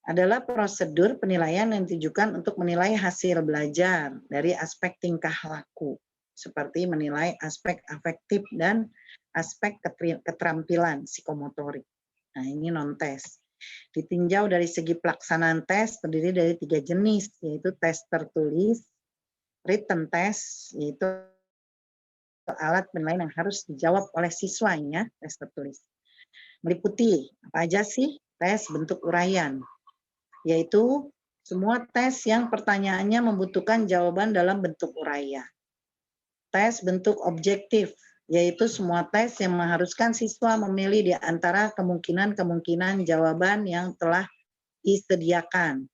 adalah prosedur penilaian yang ditujukan untuk menilai hasil belajar dari aspek tingkah laku, seperti menilai aspek afektif dan aspek keterampilan psikomotorik. Nah, ini non-tes. Ditinjau dari segi pelaksanaan tes terdiri dari 3 jenis, yaitu tes tertulis, written test, yaitu alat penilaian yang harus dijawab oleh siswanya, tes tertulis. Meliputi apa aja sih? Tes bentuk uraian, yaitu Semua tes yang pertanyaannya membutuhkan jawaban dalam bentuk uraian. Tes bentuk objektif, yaitu semua tes yang mengharuskan siswa memilih di antara kemungkinan-kemungkinan jawaban yang telah disediakan.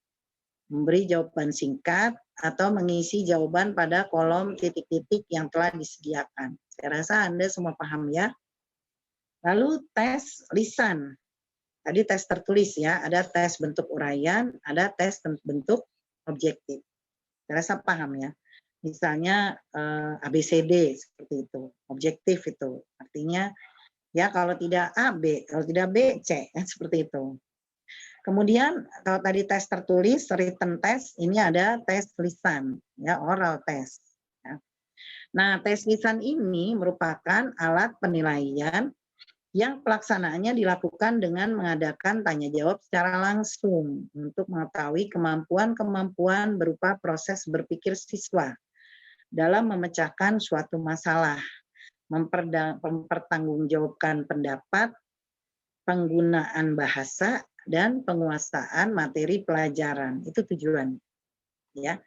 Memberi jawaban singkat atau mengisi jawaban pada kolom titik-titik yang telah disediakan. Saya rasa Anda semua paham ya. Lalu tes lisan. Tadi tes tertulis ya, ada tes bentuk uraian, ada tes bentuk objektif. Saya rasa paham ya. Misalnya ABCD seperti itu, objektif itu. Artinya ya kalau tidak A, B, kalau tidak B, C, kan seperti itu. Kemudian kalau tadi tes tertulis, written test, ini ada tes lisan, ya oral test. Ya. Nah, tes lisan ini merupakan alat penilaian yang pelaksanaannya dilakukan dengan mengadakan tanya jawab secara langsung untuk mengetahui kemampuan-kemampuan berupa proses berpikir siswa dalam memecahkan suatu masalah, mempertanggungjawabkan pendapat, penggunaan bahasa, dan penguasaan materi pelajaran. Itu tujuan. Ya.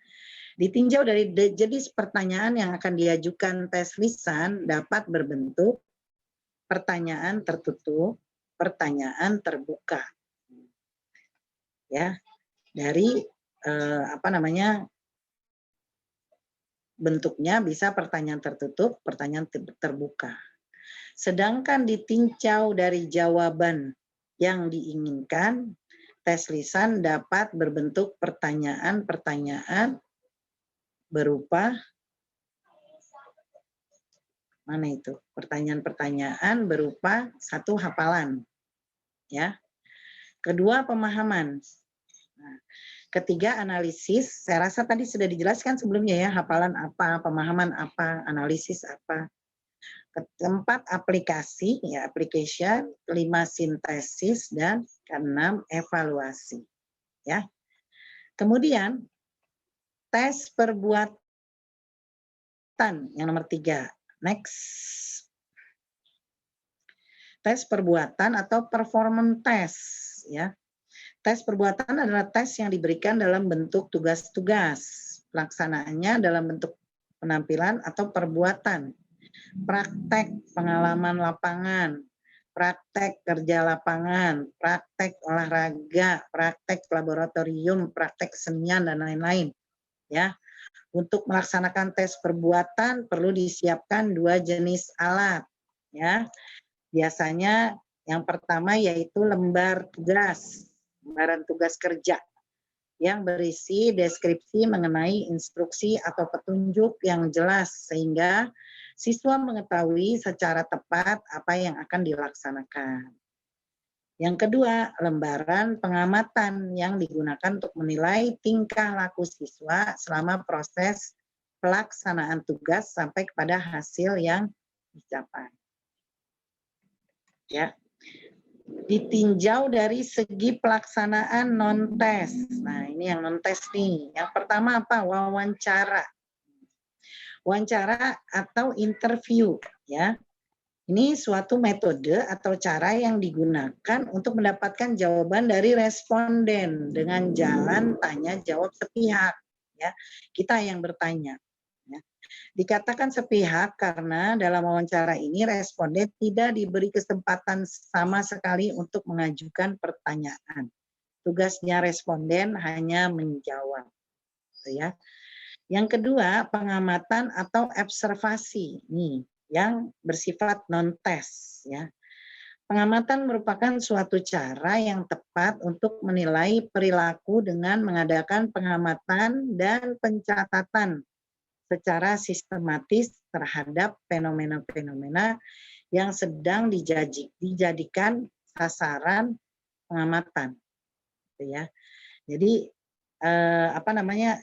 Ditinjau dari jenis pertanyaan yang akan diajukan tes lisan dapat berbentuk pertanyaan tertutup, pertanyaan terbuka. Ya. Dari bentuknya bisa pertanyaan tertutup, pertanyaan terbuka. Sedangkan ditinjau dari jawaban yang diinginkan, tes lisan dapat berbentuk pertanyaan-pertanyaan berupa pertanyaan-pertanyaan berupa satu hafalan, ya. Kedua pemahaman. Nah, ketiga analisis. Saya rasa tadi sudah dijelaskan sebelumnya ya, hafalan apa, pemahaman apa, analisis apa. Keempat aplikasi, ya application. Kelima sintesis dan keenam evaluasi, ya. Kemudian tes perbuatan yang nomor 3. Next. Tes perbuatan atau performance test, ya. Tes perbuatan adalah tes yang diberikan dalam bentuk tugas-tugas. Pelaksanaannya dalam bentuk penampilan atau perbuatan. Praktek pengalaman lapangan, praktek kerja lapangan, praktek olahraga, praktek laboratorium, praktek kesenian dan lain-lain, ya. Untuk melaksanakan tes perbuatan perlu disiapkan 2 jenis alat, ya. Biasanya yang pertama yaitu lembaran tugas kerja yang berisi deskripsi mengenai instruksi atau petunjuk yang jelas sehingga siswa mengetahui secara tepat apa yang akan dilaksanakan. Yang kedua, lembaran pengamatan yang digunakan untuk menilai tingkah laku siswa selama proses pelaksanaan tugas sampai kepada hasil yang dicapai. Ya. Ditinjau dari segi pelaksanaan non-tes. Nah, ini yang non-tes nih. Yang pertama apa? Wawancara. Wawancara atau interview, ya. Ini suatu metode atau cara yang digunakan untuk mendapatkan jawaban dari responden dengan jalan tanya jawab sepihak, ya. Kita yang bertanya, ya. Dikatakan sepihak karena dalam wawancara ini responden tidak diberi kesempatan sama sekali untuk mengajukan pertanyaan. Tugasnya responden hanya menjawab, ya. Yang kedua, pengamatan atau observasi. Nih, yang bersifat non-tes, ya. Pengamatan merupakan suatu cara yang tepat untuk menilai perilaku dengan mengadakan pengamatan dan pencatatan secara sistematis terhadap fenomena-fenomena yang sedang dijadikan sasaran pengamatan, ya. Jadi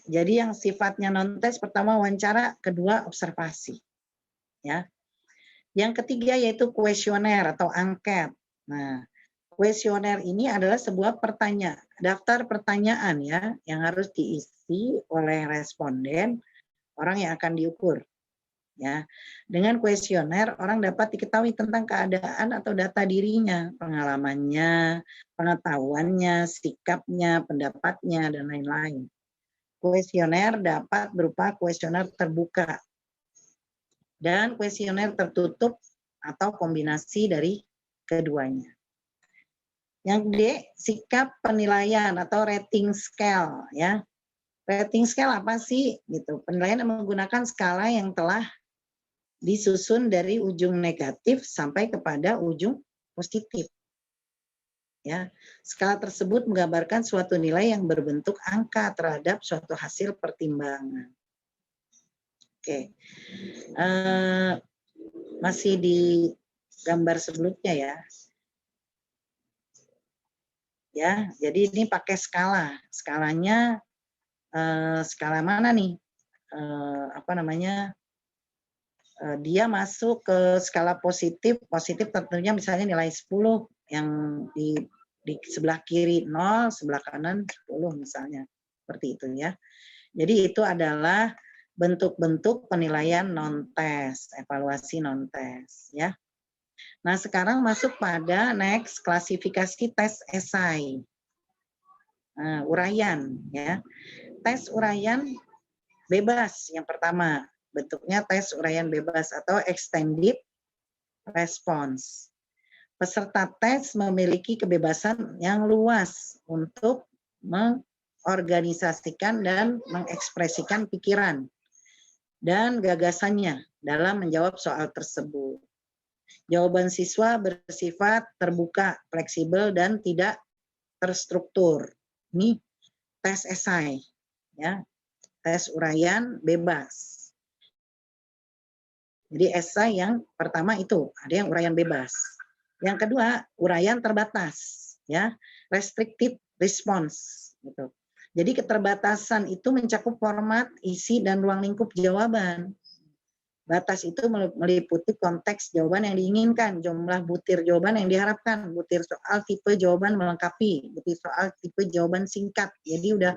jadi yang sifatnya non-tes pertama wawancara, kedua observasi, ya. Yang ketiga yaitu kuesioner atau angket. Nah, kuesioner ini adalah sebuah daftar pertanyaan ya yang harus diisi oleh responden, orang yang akan diukur. Ya, dengan kuesioner orang dapat diketahui tentang keadaan atau data dirinya, pengalamannya, pengetahuannya, sikapnya, pendapatnya, dan lain-lain. Kuesioner dapat berupa kuesioner terbuka dan kuesioner tertutup atau kombinasi dari keduanya. Yang D, sikap penilaian atau rating scale ya. Rating scale apa sih? Gitu. Penilaian yang menggunakan skala yang telah disusun dari ujung negatif sampai kepada ujung positif. Ya, skala tersebut menggambarkan suatu nilai yang berbentuk angka terhadap suatu hasil pertimbangan. Oke, masih di gambar sebelumnya ya. Ya, jadi ini pakai skala. Skalanya skala mana nih? Apa namanya? Dia masuk ke skala positif, positif tentunya misalnya nilai 10 yang di sebelah kiri 0, sebelah kanan 10 misalnya. Seperti itu ya. Jadi itu adalah bentuk-bentuk penilaian non-tes, evaluasi non-tes ya. Nah, sekarang masuk pada next klasifikasi tes esai. Uraian ya. Tes uraian bebas yang pertama, bentuknya tes uraian bebas atau extended response. Peserta tes memiliki kebebasan yang luas untuk mengorganisasikan dan mengekspresikan pikiran dan gagasannya dalam menjawab soal tersebut. Jawaban siswa bersifat terbuka, fleksibel, dan tidak terstruktur. Ini tes esai, ya, tes uraian bebas. Jadi esai yang pertama itu ada yang uraian bebas. Yang kedua uraian terbatas, ya, restricted response. Gitu. Jadi keterbatasan itu mencakup format, isi, dan ruang lingkup jawaban. Batas itu meliputi konteks jawaban yang diinginkan, jumlah butir jawaban yang diharapkan, butir soal tipe jawaban melengkapi, butir soal tipe jawaban singkat. Jadi sudah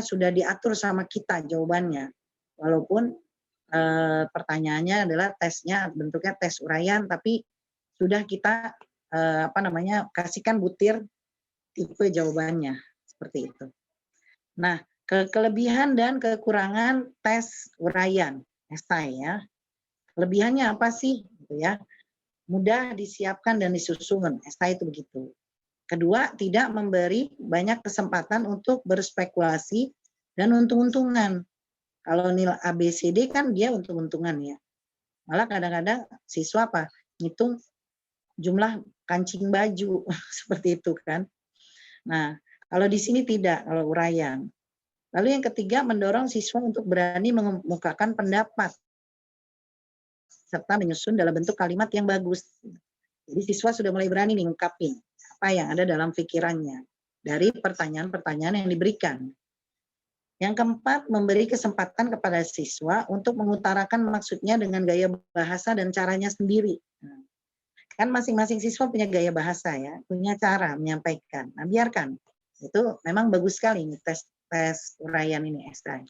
sudah diatur sama kita jawabannya. Walaupun pertanyaannya adalah tesnya bentuknya tes uraian, tapi sudah kita kasihkan butir tipe jawabannya seperti itu. Nah, kelebihan dan kekurangan tes uraian esai ya. Kelebihannya apa sih? Gitu ya. Mudah disiapkan dan disusun. Esai itu begitu. Kedua, tidak memberi banyak kesempatan untuk berspekulasi dan untung-untungan. Kalau nilai ABCD kan dia untung-untungan ya. Malah kadang-kadang siswa ngitung jumlah kancing baju seperti itu kan. Nah, kalau di sini tidak, kalau uraian. Lalu yang ketiga, mendorong siswa untuk berani mengemukakan pendapat serta menyusun dalam bentuk kalimat yang bagus. Jadi siswa sudah mulai berani mengungkapin apa yang ada dalam pikirannya dari pertanyaan-pertanyaan yang diberikan. Yang keempat, memberi kesempatan kepada siswa untuk mengutarakan maksudnya dengan gaya bahasa dan caranya sendiri. Kan masing-masing siswa punya gaya bahasa ya, punya cara menyampaikan. Nah, biarkan. Itu memang bagus sekali nih tes uraian ini esai.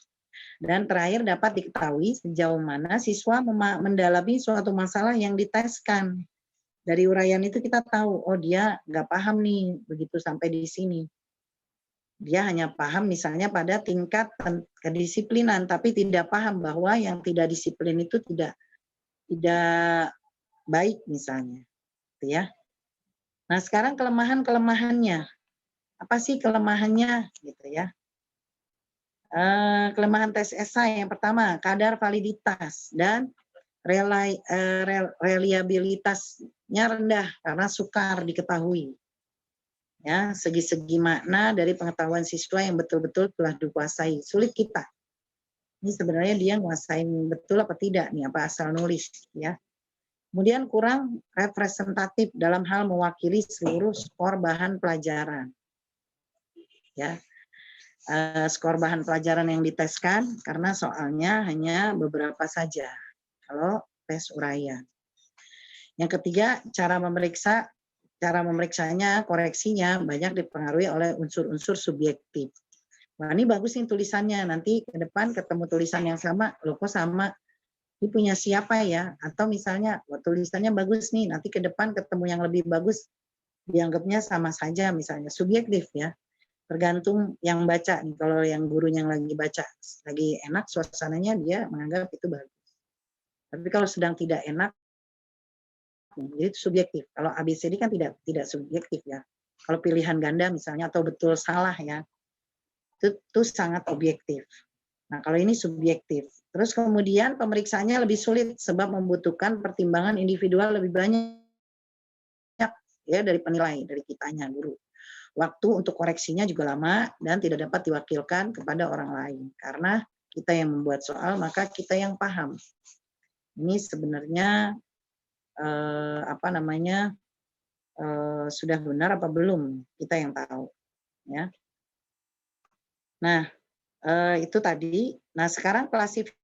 Dan terakhir dapat diketahui sejauh mana siswa mendalami suatu masalah yang diteskan. Dari uraian itu kita tahu, oh dia nggak paham nih begitu sampai di sini. Dia hanya paham misalnya pada tingkat kedisiplinan, tapi tidak paham bahwa yang tidak disiplin itu tidak baik misalnya. Ya. Nah sekarang kelemahannya. Apa sih kelemahannya gitu ya? Kelemahan tes esai yang pertama kadar validitas dan reliabilitasnya rendah karena sukar diketahui. Ya, segi-segi makna dari pengetahuan siswa yang betul-betul telah dikuasai. Sulit kita. Ini sebenarnya dia nguasain betul apa tidak nih, apa asal nulis ya. Kemudian kurang representatif dalam hal mewakili seluruh skor bahan pelajaran. Ya. Skor bahan pelajaran yang diteskan karena soalnya hanya beberapa saja kalau tes uraian. Yang ketiga, cara memeriksanya, koreksinya banyak dipengaruhi oleh unsur-unsur subjektif. Wah, ini bagus nih tulisannya, nanti ke depan ketemu tulisan yang sama, loh kok sama? Ini punya siapa ya? Atau misalnya, wah tulisannya bagus nih, nanti ke depan ketemu yang lebih bagus, dianggapnya sama saja misalnya, subjektif ya. Tergantung yang baca nih, kalau yang gurunya yang lagi baca, lagi enak suasananya, dia menganggap itu bagus. Tapi kalau sedang tidak enak, jadi itu subjektif. Kalau ABCD kan tidak subjektif ya. Kalau pilihan ganda misalnya atau betul salah ya, itu sangat objektif. Nah, kalau ini subjektif. Terus kemudian pemeriksaannya lebih sulit sebab membutuhkan pertimbangan individual lebih banyak ya dari penilai, dari kitanya guru. Waktu untuk koreksinya juga lama dan tidak dapat diwakilkan kepada orang lain. Karena kita yang membuat soal, maka kita yang paham. Ini sebenarnya apa namanya sudah benar apa belum, kita yang tahu ya. Nah, itu tadi. Nah, sekarang klasifikasi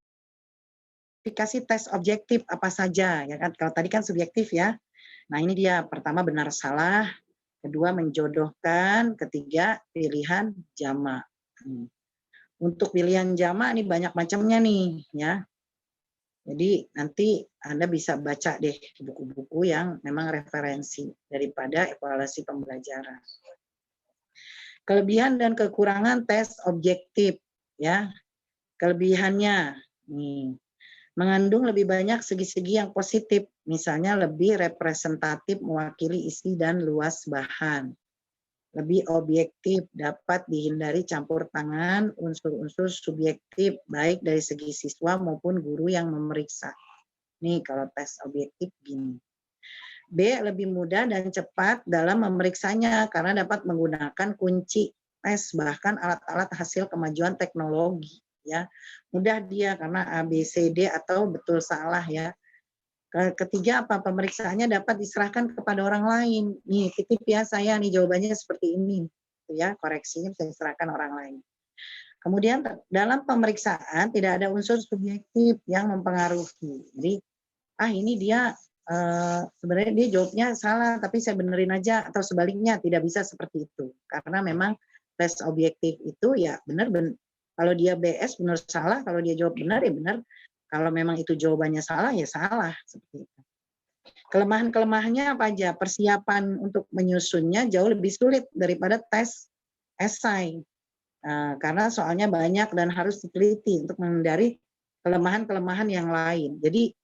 tes objektif apa saja ya kan, kalau tadi kan subjektif ya. Nah, ini dia, pertama benar salah, kedua menjodohkan, ketiga pilihan jamak. Untuk pilihan jamak nih banyak macamnya nih ya. Jadi nanti Anda bisa baca deh buku-buku yang memang referensi daripada evaluasi pembelajaran. Kelebihan dan kekurangan tes objektif ya. Kelebihannya nih, mengandung lebih banyak segi-segi yang positif, misalnya lebih representatif mewakili isi dan luas bahan. Lebih objektif, dapat dihindari campur tangan unsur-unsur subjektif baik dari segi siswa maupun guru yang memeriksa. Nih kalau tes objektif gini. B, lebih mudah dan cepat dalam memeriksanya karena dapat menggunakan kunci tes bahkan alat-alat hasil kemajuan teknologi ya. Mudah dia karena A, B, C, D atau betul salah ya. Ketiga apa? Pemeriksaannya dapat diserahkan kepada orang lain. Nih, titip ya saya nih jawabannya seperti ini. Ya, koreksinya bisa diserahkan orang lain. Kemudian dalam pemeriksaan tidak ada unsur subjektif yang mempengaruhi. Jadi, ini dia sebenarnya dia jawabnya salah, tapi saya benerin aja atau sebaliknya tidak bisa seperti itu. Karena memang tes objektif itu ya benar kalau dia BS benar salah, kalau dia jawab benar ya benar. Kalau memang itu jawabannya salah ya salah seperti itu. Kelemahan-kelemahannya apa aja? Persiapan untuk menyusunnya jauh lebih sulit daripada tes esai. Karena soalnya banyak dan harus diteliti untuk menghindari kelemahan-kelemahan yang lain. Jadi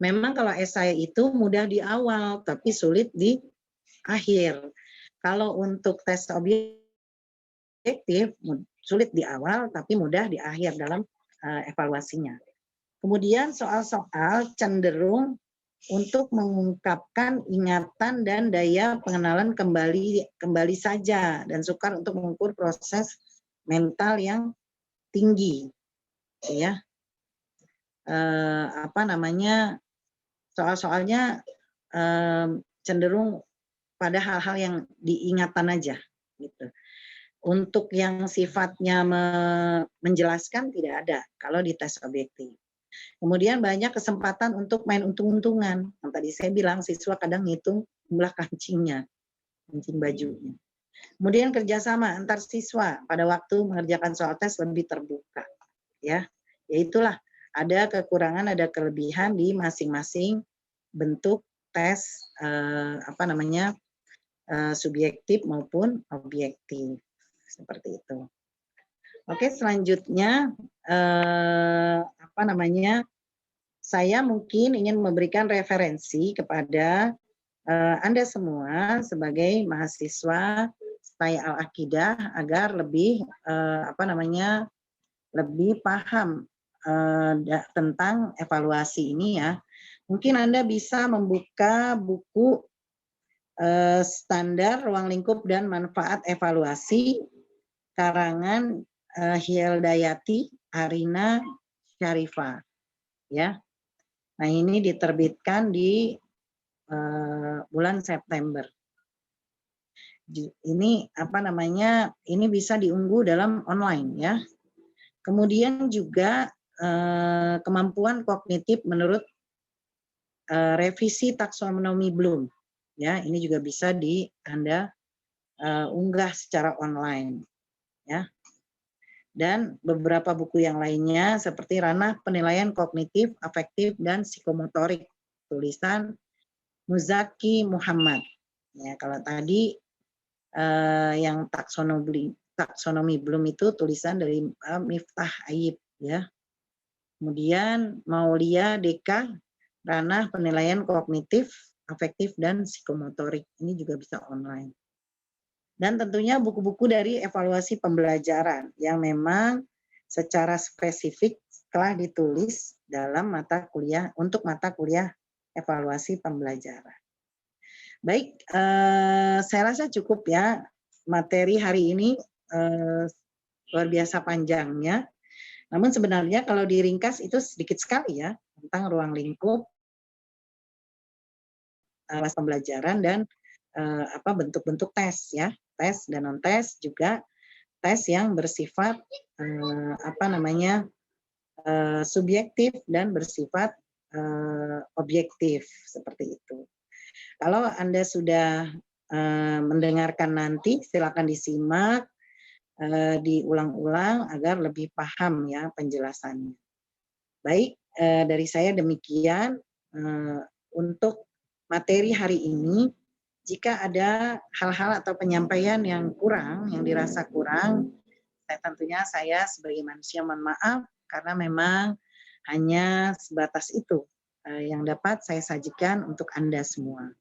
memang kalau esai itu mudah di awal tapi sulit di akhir. Kalau untuk tes objektif sulit di awal tapi mudah di akhir dalam evaluasinya. Kemudian soal-soal cenderung untuk mengungkapkan ingatan dan daya pengenalan kembali saja dan sukar untuk mengukur proses mental yang tinggi, ya. Apa namanya? Soal-soalnya cenderung pada hal-hal yang diingatan aja, gitu. Untuk yang sifatnya menjelaskan tidak ada kalau di tes objektif. Kemudian banyak kesempatan untuk main untung-untungan. Yang tadi saya bilang siswa kadang ngitung jumlah kancingnya, kancing bajunya. Kemudian kerjasama antar siswa pada waktu mengerjakan soal tes lebih terbuka. Ya itulah ada kekurangan, ada kelebihan di masing-masing bentuk tes subjektif maupun objektif seperti itu. Oke, selanjutnya saya mungkin ingin memberikan referensi kepada Anda semua sebagai mahasiswa STAI Al-Aqidah agar lebih lebih paham tentang evaluasi ini ya. Mungkin Anda bisa membuka buku standar ruang lingkup dan manfaat evaluasi karangan Hildayati Arina Syarifah ya. Nah, ini diterbitkan di bulan September. Ini ini bisa diunduh dalam online ya. Kemudian juga kemampuan kognitif menurut revisi taksonomi Bloom ya. Ini juga bisa Anda unggah secara online. ya. Dan beberapa buku yang lainnya seperti Ranah Penilaian Kognitif, Afektif, dan Psikomotorik, tulisan Muzaki Muhammad. Ya, kalau tadi yang taksonomi belum itu tulisan dari Miftah Aib, ya. Kemudian Maulia Deka, Ranah Penilaian Kognitif, Afektif, dan Psikomotorik. Ini juga bisa online. Dan tentunya buku-buku dari evaluasi pembelajaran yang memang secara spesifik telah ditulis dalam mata kuliah untuk mata kuliah evaluasi pembelajaran. Baik, saya rasa cukup ya materi hari ini, luar biasa panjangnya. Namun sebenarnya kalau diringkas itu sedikit sekali ya tentang ruang lingkup pembelajaran dan bentuk-bentuk tes ya, tes dan non tes, juga tes yang bersifat subjektif dan bersifat objektif seperti itu. Kalau Anda sudah mendengarkan nanti, silakan disimak, diulang-ulang agar lebih paham ya penjelasannya. Baik, dari saya demikian untuk materi hari ini. Jika ada hal-hal atau penyampaian yang kurang, yang dirasa kurang, saya sebagai manusia mohon maaf karena memang hanya sebatas itu yang dapat saya sajikan untuk Anda semua.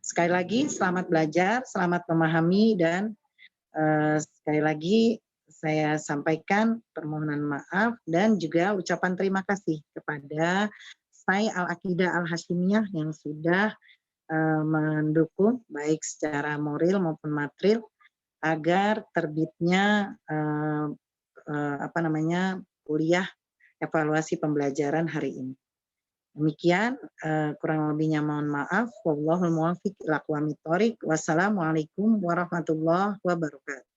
Sekali lagi selamat belajar, selamat memahami, dan sekali lagi saya sampaikan permohonan maaf dan juga ucapan terima kasih kepada Sai Al-Aqidah Al-Hashimiyah yang sudah mendukung baik secara moral maupun material agar terbitnya kuliah evaluasi pembelajaran hari ini. Demikian, kurang lebihnya mohon maaf. Wallahul muwaffiq ila aqwamit thoriq. Wassalamualaikum warahmatullahi wabarakatuh.